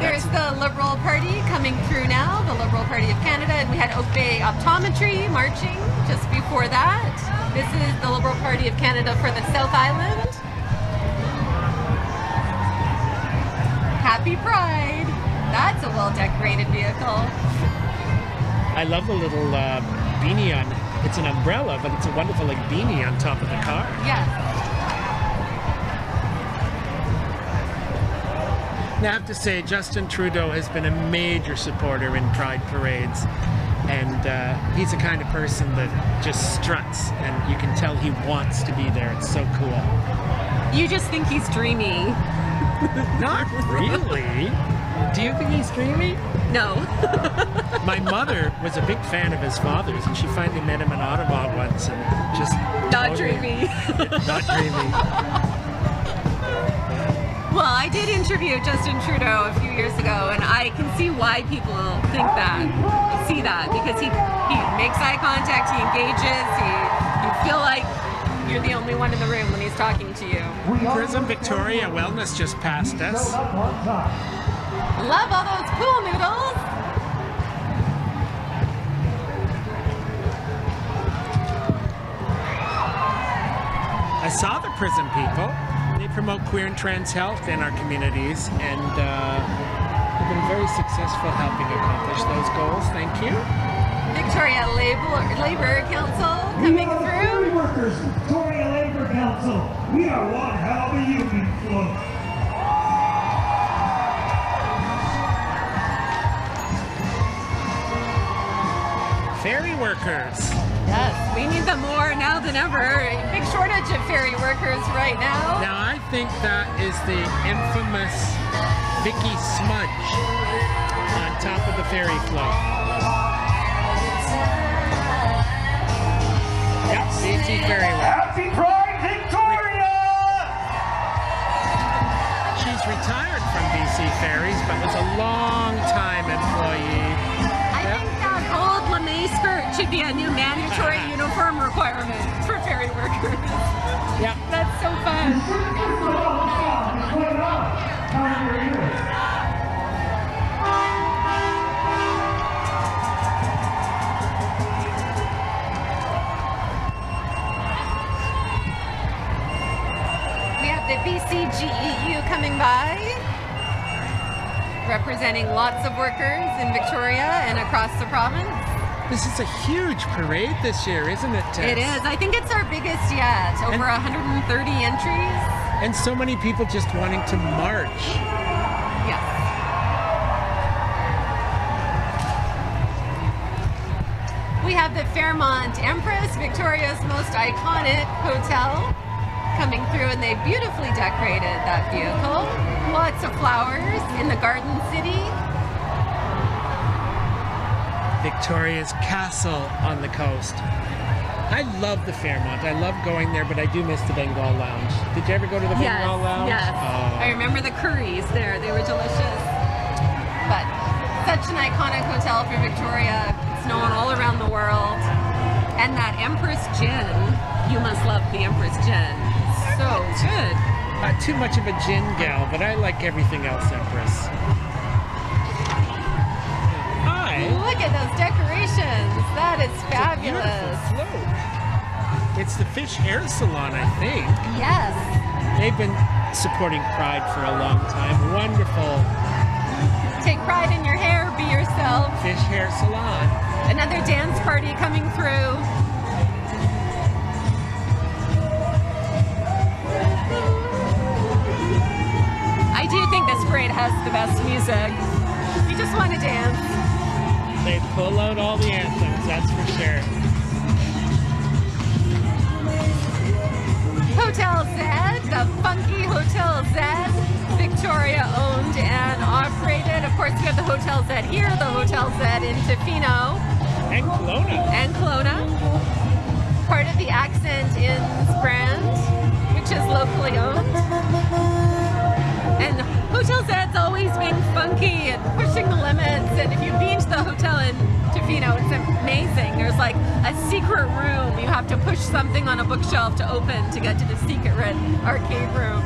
There's the Liberal Party coming through now, the Liberal Party of Canada, and we had Oak Bay Optometry marching just before that. This is the Liberal Party of Canada for the South Island. Happy Pride! That's a well-decorated vehicle. I love the little beanie on, it's an umbrella, but it's a wonderful like beanie on top of the car. Yes. Now, I have to say, Justin Trudeau has been a major supporter in Pride parades, and he's the kind of person that just struts, and you can tell he wants to be there. It's so cool. You just think he's dreamy. Not really. Do you think he's dreamy? No. My mother was a big fan of his father's, and she finally met him in Ottawa once, and just Not dreamy. Not dreamy. Well, I did interview Justin Trudeau a few years ago, and I can see why people think that, see that, because he makes eye contact, he engages, you feel like you're the only one in the room when he's talking to you. Prism Victoria Wellness just passed us. Love all those pool noodles. I saw the Prism people. They promote queer and trans health in our communities, and have been very successful helping accomplish those goals. Thank you. Victoria Labor Council coming through. Workers, Victoria Labor Council. We are one hell of a union float. Ferry workers. Yes, we need them more now than ever. Big shortage of ferry workers right now. Now I think that is the infamous Vicky Smudge on top of the ferry float. Yep, BC Ferry Workers. Happy Pride, Victoria! She's retired from BC Ferries, but was a long-time employee We have the BCGEU coming by, representing lots of workers in Victoria and across the province. This is a huge parade this year, isn't it, Tess? It is. I think it's our biggest yet. Over 130 entries. And so many people just wanting to march. Yes. We have the Fairmont Empress, Victoria's most iconic hotel, coming through, and they beautifully decorated that vehicle. Lots of flowers in the Garden City. Victoria's castle on the coast. I love the Fairmont. I love going there, but I do miss the Bengal Lounge. Did you ever go to the Bengal Lounge? Yes. Oh. I remember the curries there. They were delicious. But such an iconic hotel for Victoria. It's known all around the world. And that Empress Gin. You must love the Empress Gin. So good. Not too much of a gin gal, but I like everything else, Empress. Hi. Look at those decorations. That is fabulous. It's a beautiful float. It's the Fish Hair Salon, I think. Yes. They've been supporting Pride for a long time. Wonderful. Take pride in your hair. Be yourself. Fish Hair Salon. Another dance party coming through. I do think this parade has the best music. You just want to dance. They pull out all the anthems, that's for sure. Hotel Z, the funky Hotel Z, Victoria owned and operated. Of course, we have the Hotel Z here, the Hotel Z in Tofino. And Kelowna. And Kelowna. Part of the Accent Inns brand, which is locally owned. And Hotel Z's always been funky and pushing the limits. And if you've been to the hotel in Tofino, it's amazing. There's like a secret room. You have to push something on a bookshelf to open to get to the secret arcade room.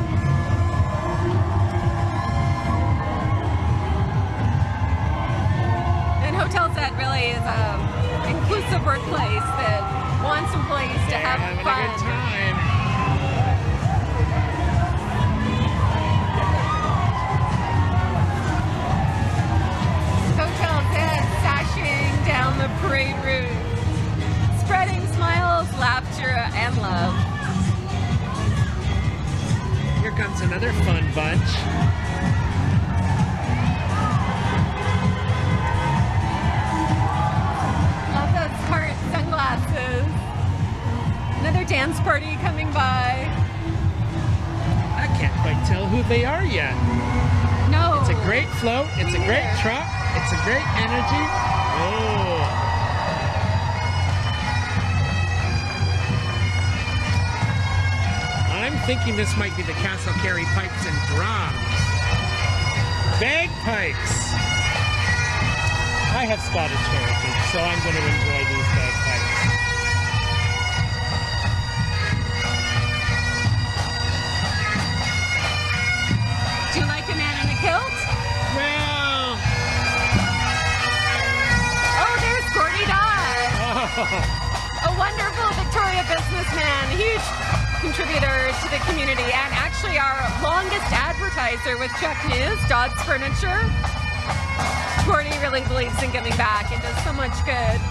And Hotel Z really is an inclusive workplace that wants employees to have having fun. a good time. Hotel Z sashing down the parade route, spreading smiles, laughter, and love. Here comes another fun bunch. Love those smart sunglasses. Another dance party coming by. I can't quite tell who they are yet. No. It's a great float, it's a great truck, it's a great energy. Oh. I'm thinking this might be the Castle Carry Pipes and Drums. Bagpipes. I have Scottish heritage, so I'm going to enjoy these bagpipes. Do you like a man in a kilt? Well. Oh, there's Gordy Dodd. Oh. A wonderful Victoria businessman, huge contributor to the community, and actually our longest advertiser with CHEK News, Dodd's Furniture. Gordy really believes in giving back and does so much good.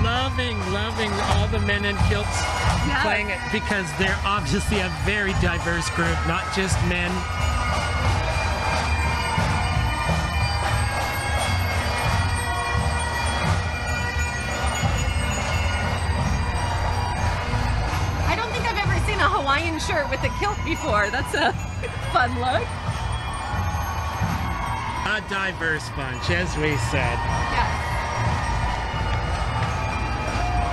Loving all the men in kilts playing it, because they're obviously a very diverse group, not just men. I don't think I've ever seen a Hawaiian shirt with a kilt before. That's a fun look. A diverse bunch, as we said. Yeah.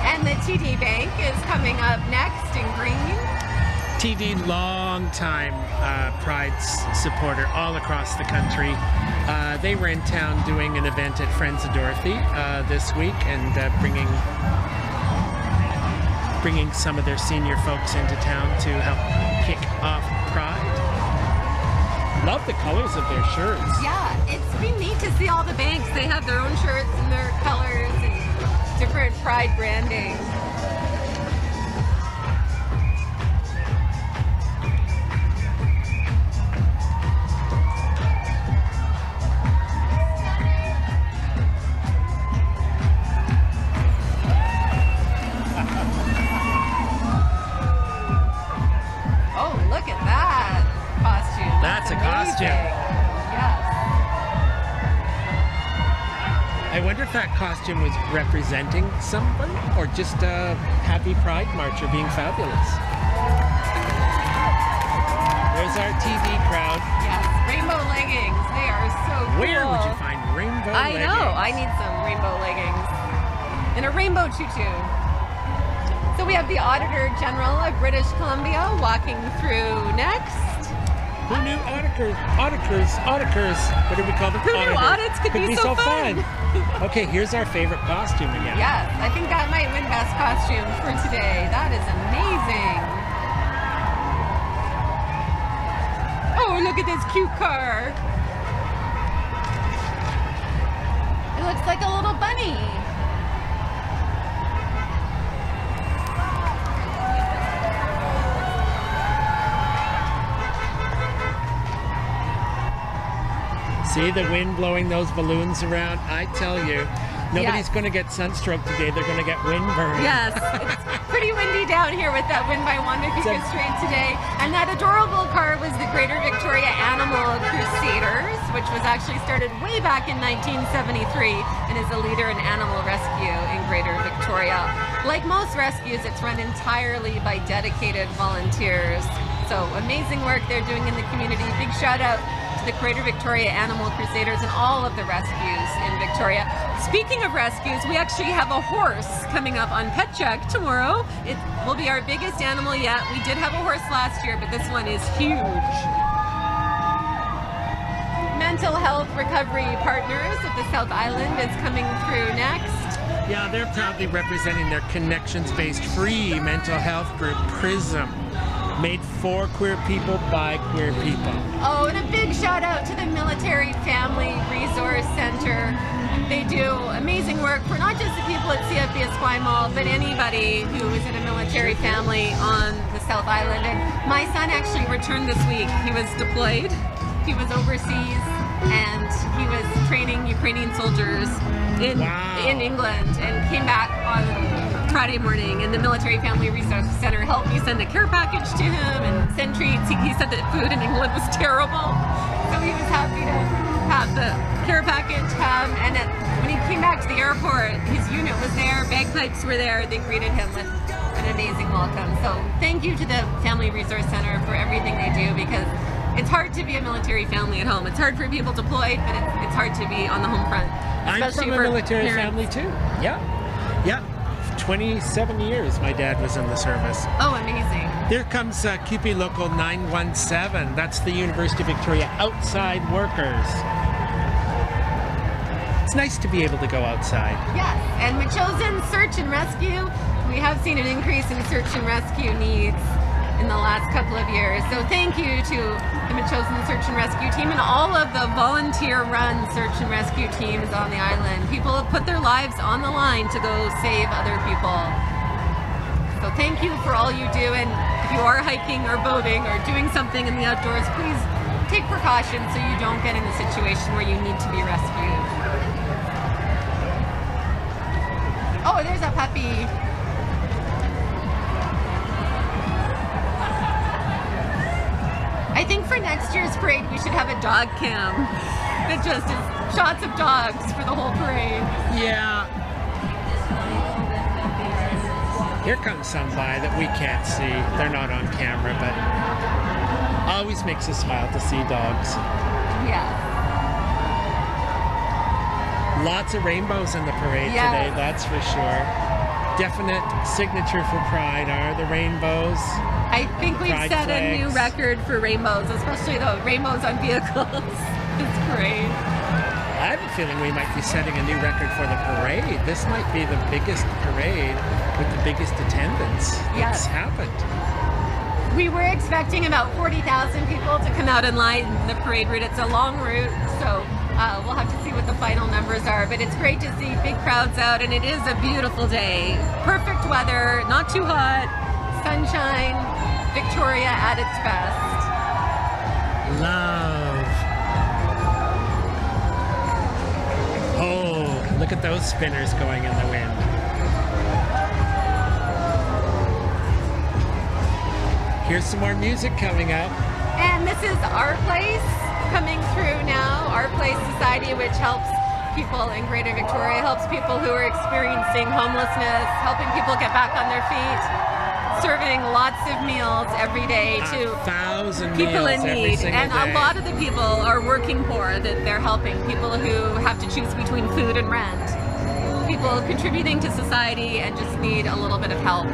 And the TD Bank is coming up next in green. TD, long-time Pride supporter all across the country. They were in town doing an event at Friends of Dorothy this week, and bringing some of their senior folks into town to help love the colors of their shirts. Yeah, it's been neat to see all the banks. They have their own shirts and their colors and different Pride branding. Oh, look at that costume. That's a costume. Yes. I wonder if that costume was representing somebody or just a happy Pride marcher being fabulous. There's our TV crowd. Yes, rainbow leggings. They are so cool. Where would you find rainbow I leggings? know. I need some rainbow leggings. And a rainbow tutu. So we have the Auditor General of British Columbia walking through next. Who knew auditors? What do we call them? Who knew audits could be so fun? Okay, here's our favorite costume again. Yes, I think that might win best costume for today. That is amazing. Oh, look at this cute car. It looks like a little bunny. See the wind blowing those balloons around? I tell you, nobody's Yes. going to get sunstroke today. They're going to get wind burn. Yes, it's pretty windy down here with that wind by Wanda Strait today. And that adorable car was the Greater Victoria Animal Crusaders, which was actually started way back in 1973 and is a leader in animal rescue in Greater Victoria. Like most rescues, it's run entirely by dedicated volunteers. So amazing work they're doing in the community. Big shout out to the Greater Victoria Animal Crusaders and all of the rescues in Victoria. Speaking of rescues, we actually have a horse coming up on Pet Check tomorrow. It will be our biggest animal yet. We did have a horse last year, but this one is huge. Mental Health Recovery Partners of the South Island is coming through next. Yeah, they're proudly representing their connections-based free mental health group, PRISM, made for queer people by queer people. Oh, and a big shout out to the Military Family Resource Center. They do amazing work for not just the people at CFB Esquimalt, but anybody who is in a military family on the South Island. And my son actually returned this week. He was deployed. He was overseas and he was training Ukrainian soldiers in England and came back on Friday morning, and the Military Family Resource Center helped me send a care package to him and send treats. He said that food in England was terrible, so he was happy to have the care package come. And when he came back to the airport, his unit was there, bagpipes were there. They greeted him with an amazing welcome. So thank you to the Family Resource Center for everything they do, because it's hard to be a military family at home. It's hard for people deployed, but it's hard to be on the home front. I'm from a military family too. Yeah. 27 years my dad was in the service. Oh, amazing. There comes QP Local 917. That's the University of Victoria Outside Workers. It's nice to be able to go outside. Yes, and Machosen Search and Rescue. We have seen an increase in search and rescue needs in the last couple of years. So thank you to the Machosen Search and Rescue team and all of the volunteer-run search and rescue teams on the island. People have put their lives on the line to go save other people. So thank you for all you do, and if you are hiking or boating or doing something in the outdoors, please take precautions so you don't get in a situation where you need to be rescued. Oh, there's a puppy. I think for next year's parade, we should have a dog cam that just is shots of dogs for the whole parade. Yeah. Here comes some by that we can't see. They're not on camera, but always makes us smile to see dogs. Yeah. Lots of rainbows in the parade today, that's for sure. Definite signature for Pride are the rainbows. I think we've set a new record for rainbows, especially the rainbows on vehicles. It's great. I have a feeling we might be setting a new record for the parade. This might be the biggest parade with the biggest attendance that's happened. We were expecting about 40,000 people to come out and line the parade route. It's a long route, so we'll have to see what the final numbers are. But it's great to see big crowds out, and it is a beautiful day. Perfect weather, not too hot, sunshine, Victoria at its best. Love. Oh, look at those spinners going in the wind. Here's some more music coming up. And this is Our Place coming through now. Our Place Society, which helps people in Greater Victoria, helps people who are experiencing homelessness, helping people get back on their feet, serving lots of meals every day to 1,000 people meals in every need. single And day. a lot of the people are working poor that they're helping, people who have to choose between food and rent, people contributing to society and just need a little bit of help.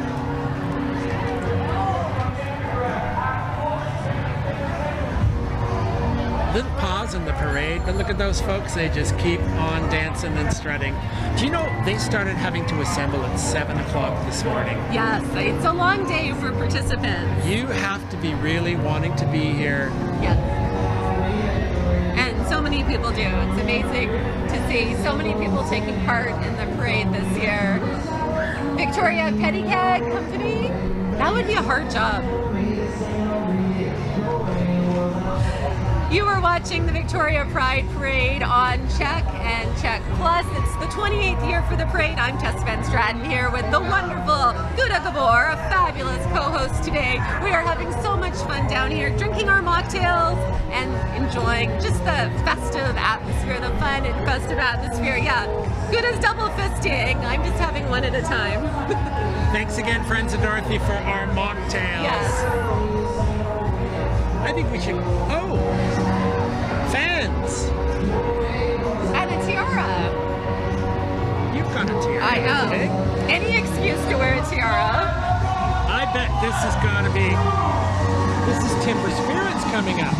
Little pause in the parade, but look at those folks. They just keep on dancing and strutting. Do you know they started having to assemble at 7 o'clock this morning? Yes, it's a long day for participants. You have to be really wanting to be here. Yes. And so many people do. It's amazing to see so many people taking part in the parade this year. Victoria Pettycag Company, that would be a hard job. You are watching the Victoria Pride Parade on CHEK and CHEK Plus. It's the 28th year for the parade. I'm Tess Van Stratton here with the wonderful Guda Gabor, a fabulous co-host today. We are having so much fun down here, drinking our mocktails and enjoying just the festive atmosphere, the fun and festive atmosphere. Yeah, Guda's double fisting. I'm just having one at a time. Thanks again, Friends of Dorothy, for our mocktails. Yes. I think we should. Oh, fans! And a tiara. You've got a tiara. I know. today. Any excuse to wear a tiara. I bet this has got to be. This is Timber Spirits coming up.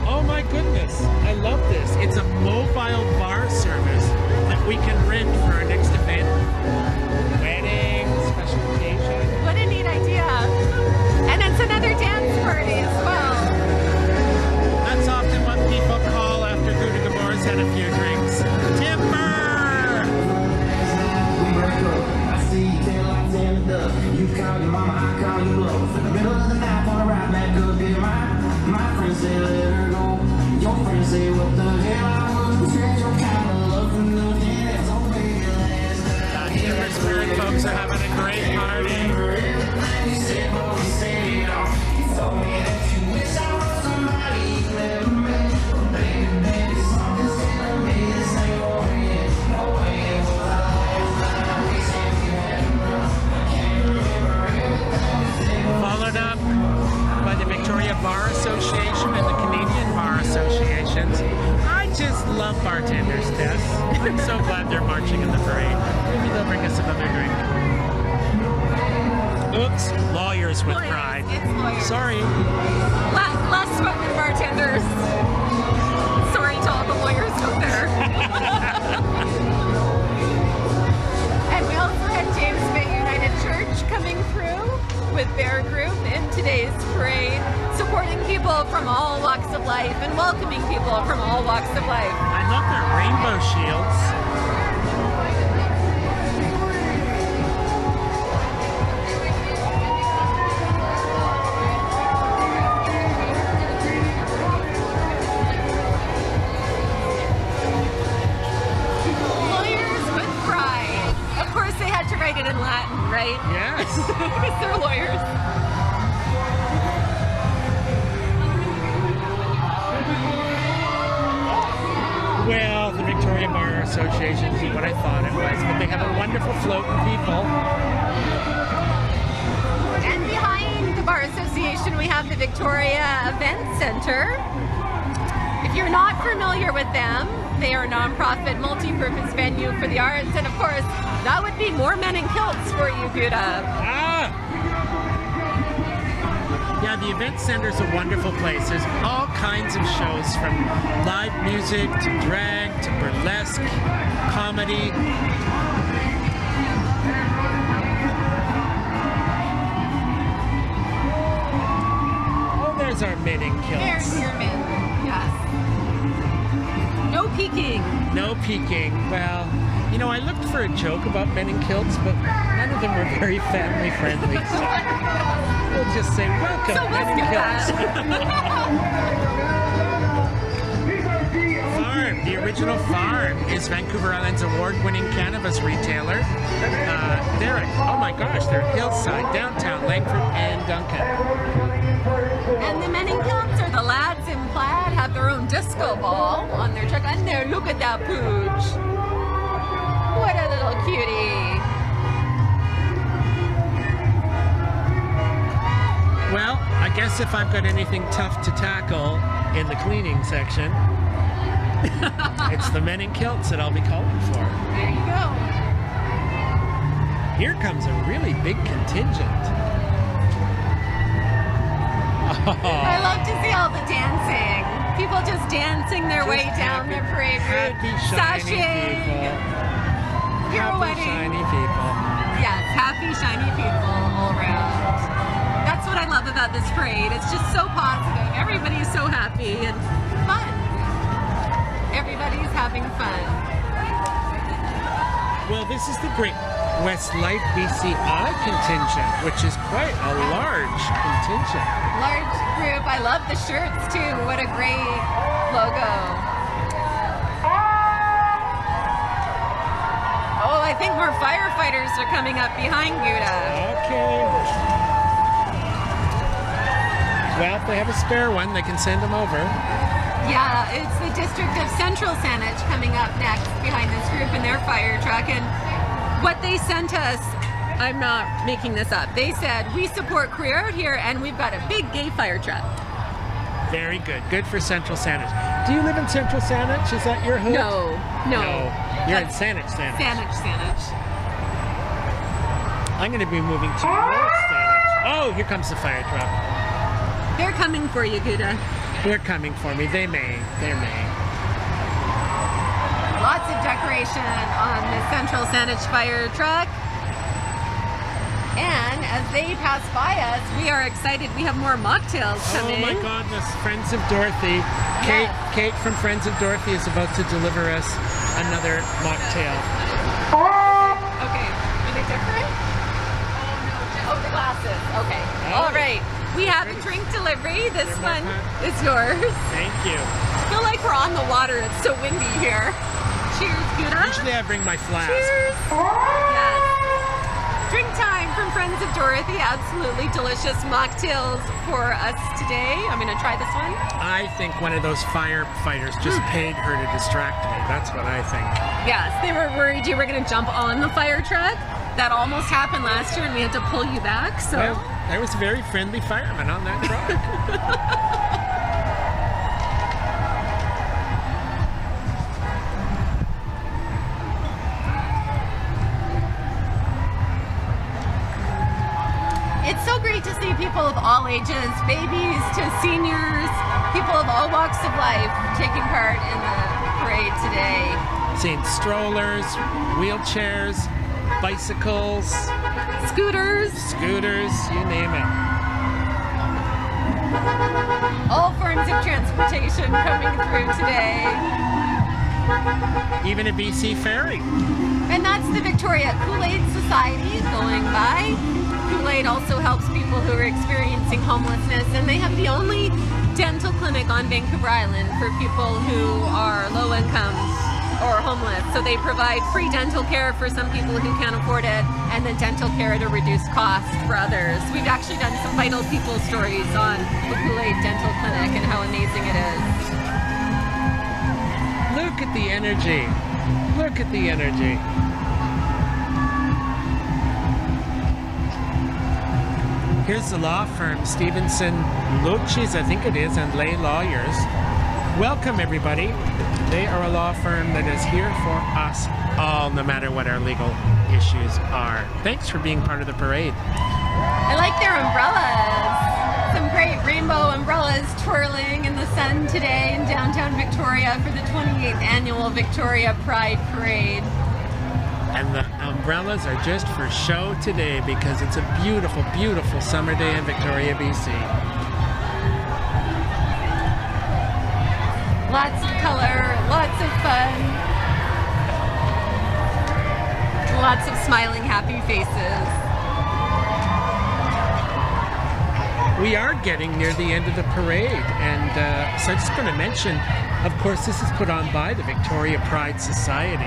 Oh my goodness! I love this. It's a mobile bar service that we can rent for our next event. Weddings, special occasions. What a neat idea. And it's another dance party as well. That's often what people call after Guda Gabor's had a few drinks. Timber! I see you tail lights in the dust. You call your mama, I call you bluff. In the middle of the night, wanna ride that good bit. My friends say let her go. Your friends say what the hell I wouldn't trade your kind of love for nothing. That's all baby last night. Timber Spirit folks are having a great party. Everything you said, boy, you said it all. You told me that you wish I was somebody you never met. But baby, baby, something's telling me this ain't for me. No way it was our last night. I wish that we had enough. I can't remember everything. Followed up by the Victoria Bar Association and the Canadian Bar Associations. I just love bartenders, Tess. I'm so glad they're marching in the parade. Maybe they'll bring us another drink. Oops, lawyers with Lawyers. pride. It's lawyers. Sorry. Less spoken bartenders. Sorry to all the lawyers out there. And we also had James Bay United Church coming through with their group in today's parade, supporting people from all walks of life and welcoming people from all walks of life. I love their rainbow shields. Lawyers with pride. Of course, they had to write it in Latin, right? Yes. Because they're lawyers. Well, the Victoria Bar Association is what I thought it was, but they have a wonderful float of people. And behind the Bar Association, we have the Victoria Event Center. If you're not familiar with them, they are a non-profit, multi-purpose venue for the arts, and of course, that would be more men in kilts for you, Guda. Yeah, the event center is a wonderful place. There's all kinds of shows, from live music to drag to burlesque, comedy. No peeking. Well, you know, I looked for a joke about men in kilts, but none of them were very family friendly. So we'll just say, welcome, So men in let's do kilts. Farm, the original Farm, is Vancouver Island's award-winning cannabis retailer. They're at, oh my gosh, they're Hillside, downtown, Langford, and Duncan. And the men in kilts are the lads in plaid, have their own disco ball on their truck. And there, look at that pooch. What a little cutie. Well, I guess if I've got anything tough to tackle in the cleaning section, it's the men in kilts that I'll be calling for. There you go. Here comes a really big contingent. I love to see all the dancing. People just dancing their way down the parade route. Happy, shiny people. Happy, Pirouetting. shiny people. Yes, happy, shiny people all around. That's what I love about this parade. It's just so positive. Everybody's so happy and fun. Everybody's having fun. Well, this is the Great West Life BCI contingent, which is quite a large contingent. Large group. I love the shirts too. What a great logo. Oh, I think more firefighters are coming up behind Guda. Okay. Well, if they have a spare one, they can send them over. Yeah, it's the District of Central Saanich coming up next behind this group in their fire truck. And what they sent us, I'm not making this up, they said, we support career out here and we've got a big gay fire truck. Very good. Good for Central Saanich. Do you live in Central Saanich? Is that your hood? No. You're in That's Saanich. Saanich. I'm going to be moving to North Saanich. Oh, here comes the fire truck. They're coming for you, Guda. They're coming for me. They may. Lots of decoration on the Central Saanich fire truck. And as they pass by us, we are excited. We have more mocktails coming. Oh my goodness, Friends of Dorothy. Kate from Friends of Dorothy is about to deliver us another mocktail. Okay, are they different? Oh, the glasses. Okay. Oh. All right. We have a drink delivery. This one is yours. Thank you. I feel like we're on the water. It's so windy here. Cheers, Guda. Usually I bring my flask. Cheers. Yes. Drink time from Friends of Dorothy. Absolutely delicious mocktails for us today. I'm going to try this one. I think one of those firefighters just paid her to distract me. That's what I think. Yes, they were worried you were going to jump on the fire truck. That almost happened last year and we had to pull you back. So well, there was a very friendly fireman on that truck. it's so great to see people of all ages, babies to seniors, people of all walks of life taking part in the parade today. Seeing strollers, wheelchairs, bicycles, Scooters, you name it. all forms of transportation coming through today. Even a BC ferry. And that's the Victoria Kool-Aid Society going by. Kool-Aid also helps people who are experiencing homelessness, and they have the only dental clinic on Vancouver Island for people who are low income or homeless. So they provide free dental care for some people who can't afford it, and then dental care at a reduced cost for others. We've actually done some vital people stories on the Kool-Aid Dental Clinic and how amazing it is. Look at the energy. Look at the energy. Here's the law firm, Stevenson Luchis, I think it is, and Lay Lawyers. Welcome, everybody. They are a law firm that is here for us all, no matter what our legal issues are. Thanks for being part of the parade. I like their umbrellas. Some great rainbow umbrellas twirling in the sun today in downtown Victoria for the 28th annual Victoria Pride Parade. And the umbrellas are just for show today because it's a beautiful, beautiful summer day in Victoria, BC. Lots of color, lots of fun. Lots of smiling, happy faces. We are getting near the end of the parade, and so I'm just going to mention, of course, this is put on by the Victoria Pride Society,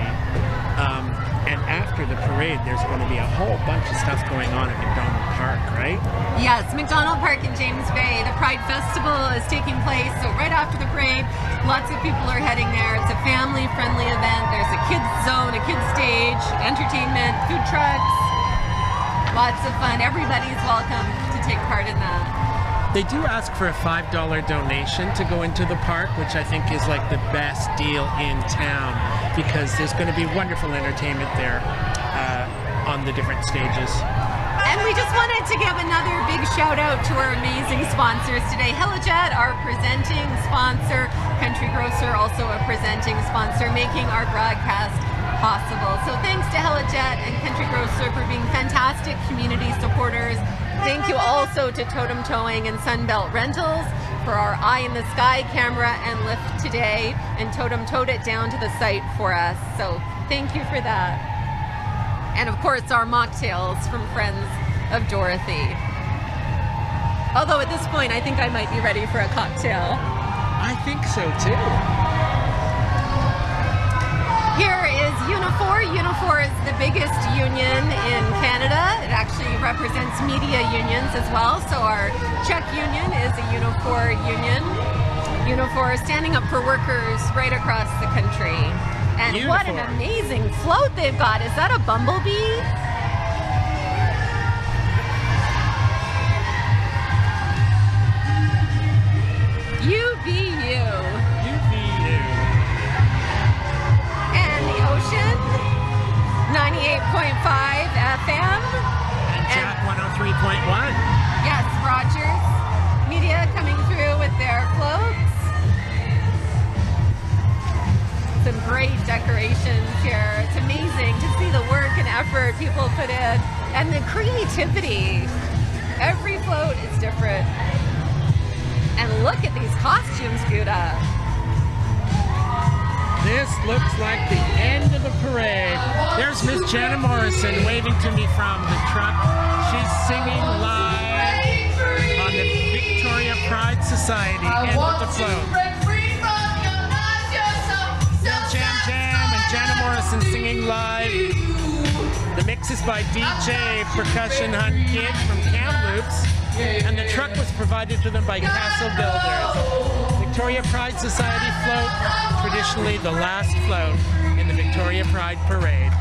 and after the parade, there's going to be a whole bunch of stuff going on at McDonald Park, right? Yes, McDonald Park in James Bay. The Pride Festival is taking place, so right after the parade, lots of people are heading there. It's a family-friendly event. There's a kids zone, a kids stage, entertainment, food trucks, lots of fun. Everybody's welcome to take part in that. They do ask for a $5 donation to go into the park, which I think is like the best deal in town, because there's going to be wonderful entertainment there on the different stages. And we just wanted to give another big shout out to our amazing sponsors today. Helijet, our presenting sponsor, Country Grocer, also a presenting sponsor, making our broadcast possible. So thanks to Helijet and Country Grocer for being fantastic community supporters. Thank you also to Totem Towing and Sunbelt Rentals for our Eye in the Sky camera and lift today, and Totem towed it down to the site for us. So thank you for that. And of course our mocktails from Friends of Dorothy. Although at this point I think I might be ready for a cocktail. I think so too. Here is Unifor. Unifor is the biggest union in Canada. It actually represents media unions as well. So our CHEK union is a Unifor union. Unifor is standing up for workers right across the country. And Unifor. What an amazing float they've got. Is that a bumblebee? And the Ocean, 98.5 FM. And Jack 103.1. Yes, Rogers Media coming through with their floats. Some great decorations here. It's amazing to see the work and effort people put in and the creativity. Every float is different. And look at these costumes, Gouda. This looks like the end of the parade. There's Miss Jana Morrison waving to me from the truck. She's singing live on the Victoria Pride Society end of the float. Bill Jam Jam and Jana Morrison singing live. The mix is by DJ Percussion Hunt Kid from Kamloops, and the truck was provided to them by Castle Builders. Victoria Pride Society float, traditionally the last float in the Victoria Pride Parade.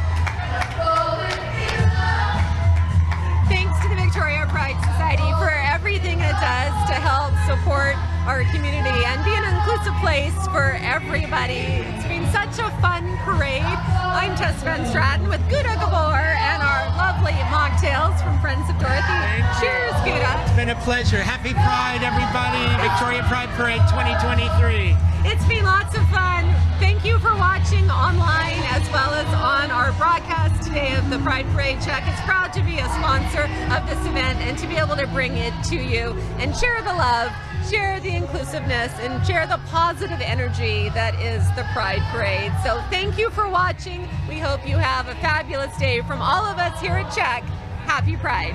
Thanks to the Victoria Pride Society for everything it does to help support our community and be an inclusive place for everybody. It's been such a fun parade. I'm Tess Van Stratton with Gouda Gabor and our lovely mocktails from Friends of Dorothy. Cheers, Gouda. It's been a pleasure. Happy Pride, everybody. Victoria Pride Parade 2023. It's been lots of fun. Thank you for watching online as well as on our broadcast today of the Pride Parade. CHEK is proud to be a sponsor of this event and to be able to bring it to you and share the love, share the inclusiveness, and share the positive energy that is the Pride Parade. So thank you for watching. We hope you have a fabulous day. From all of us here at CHEK, happy Pride.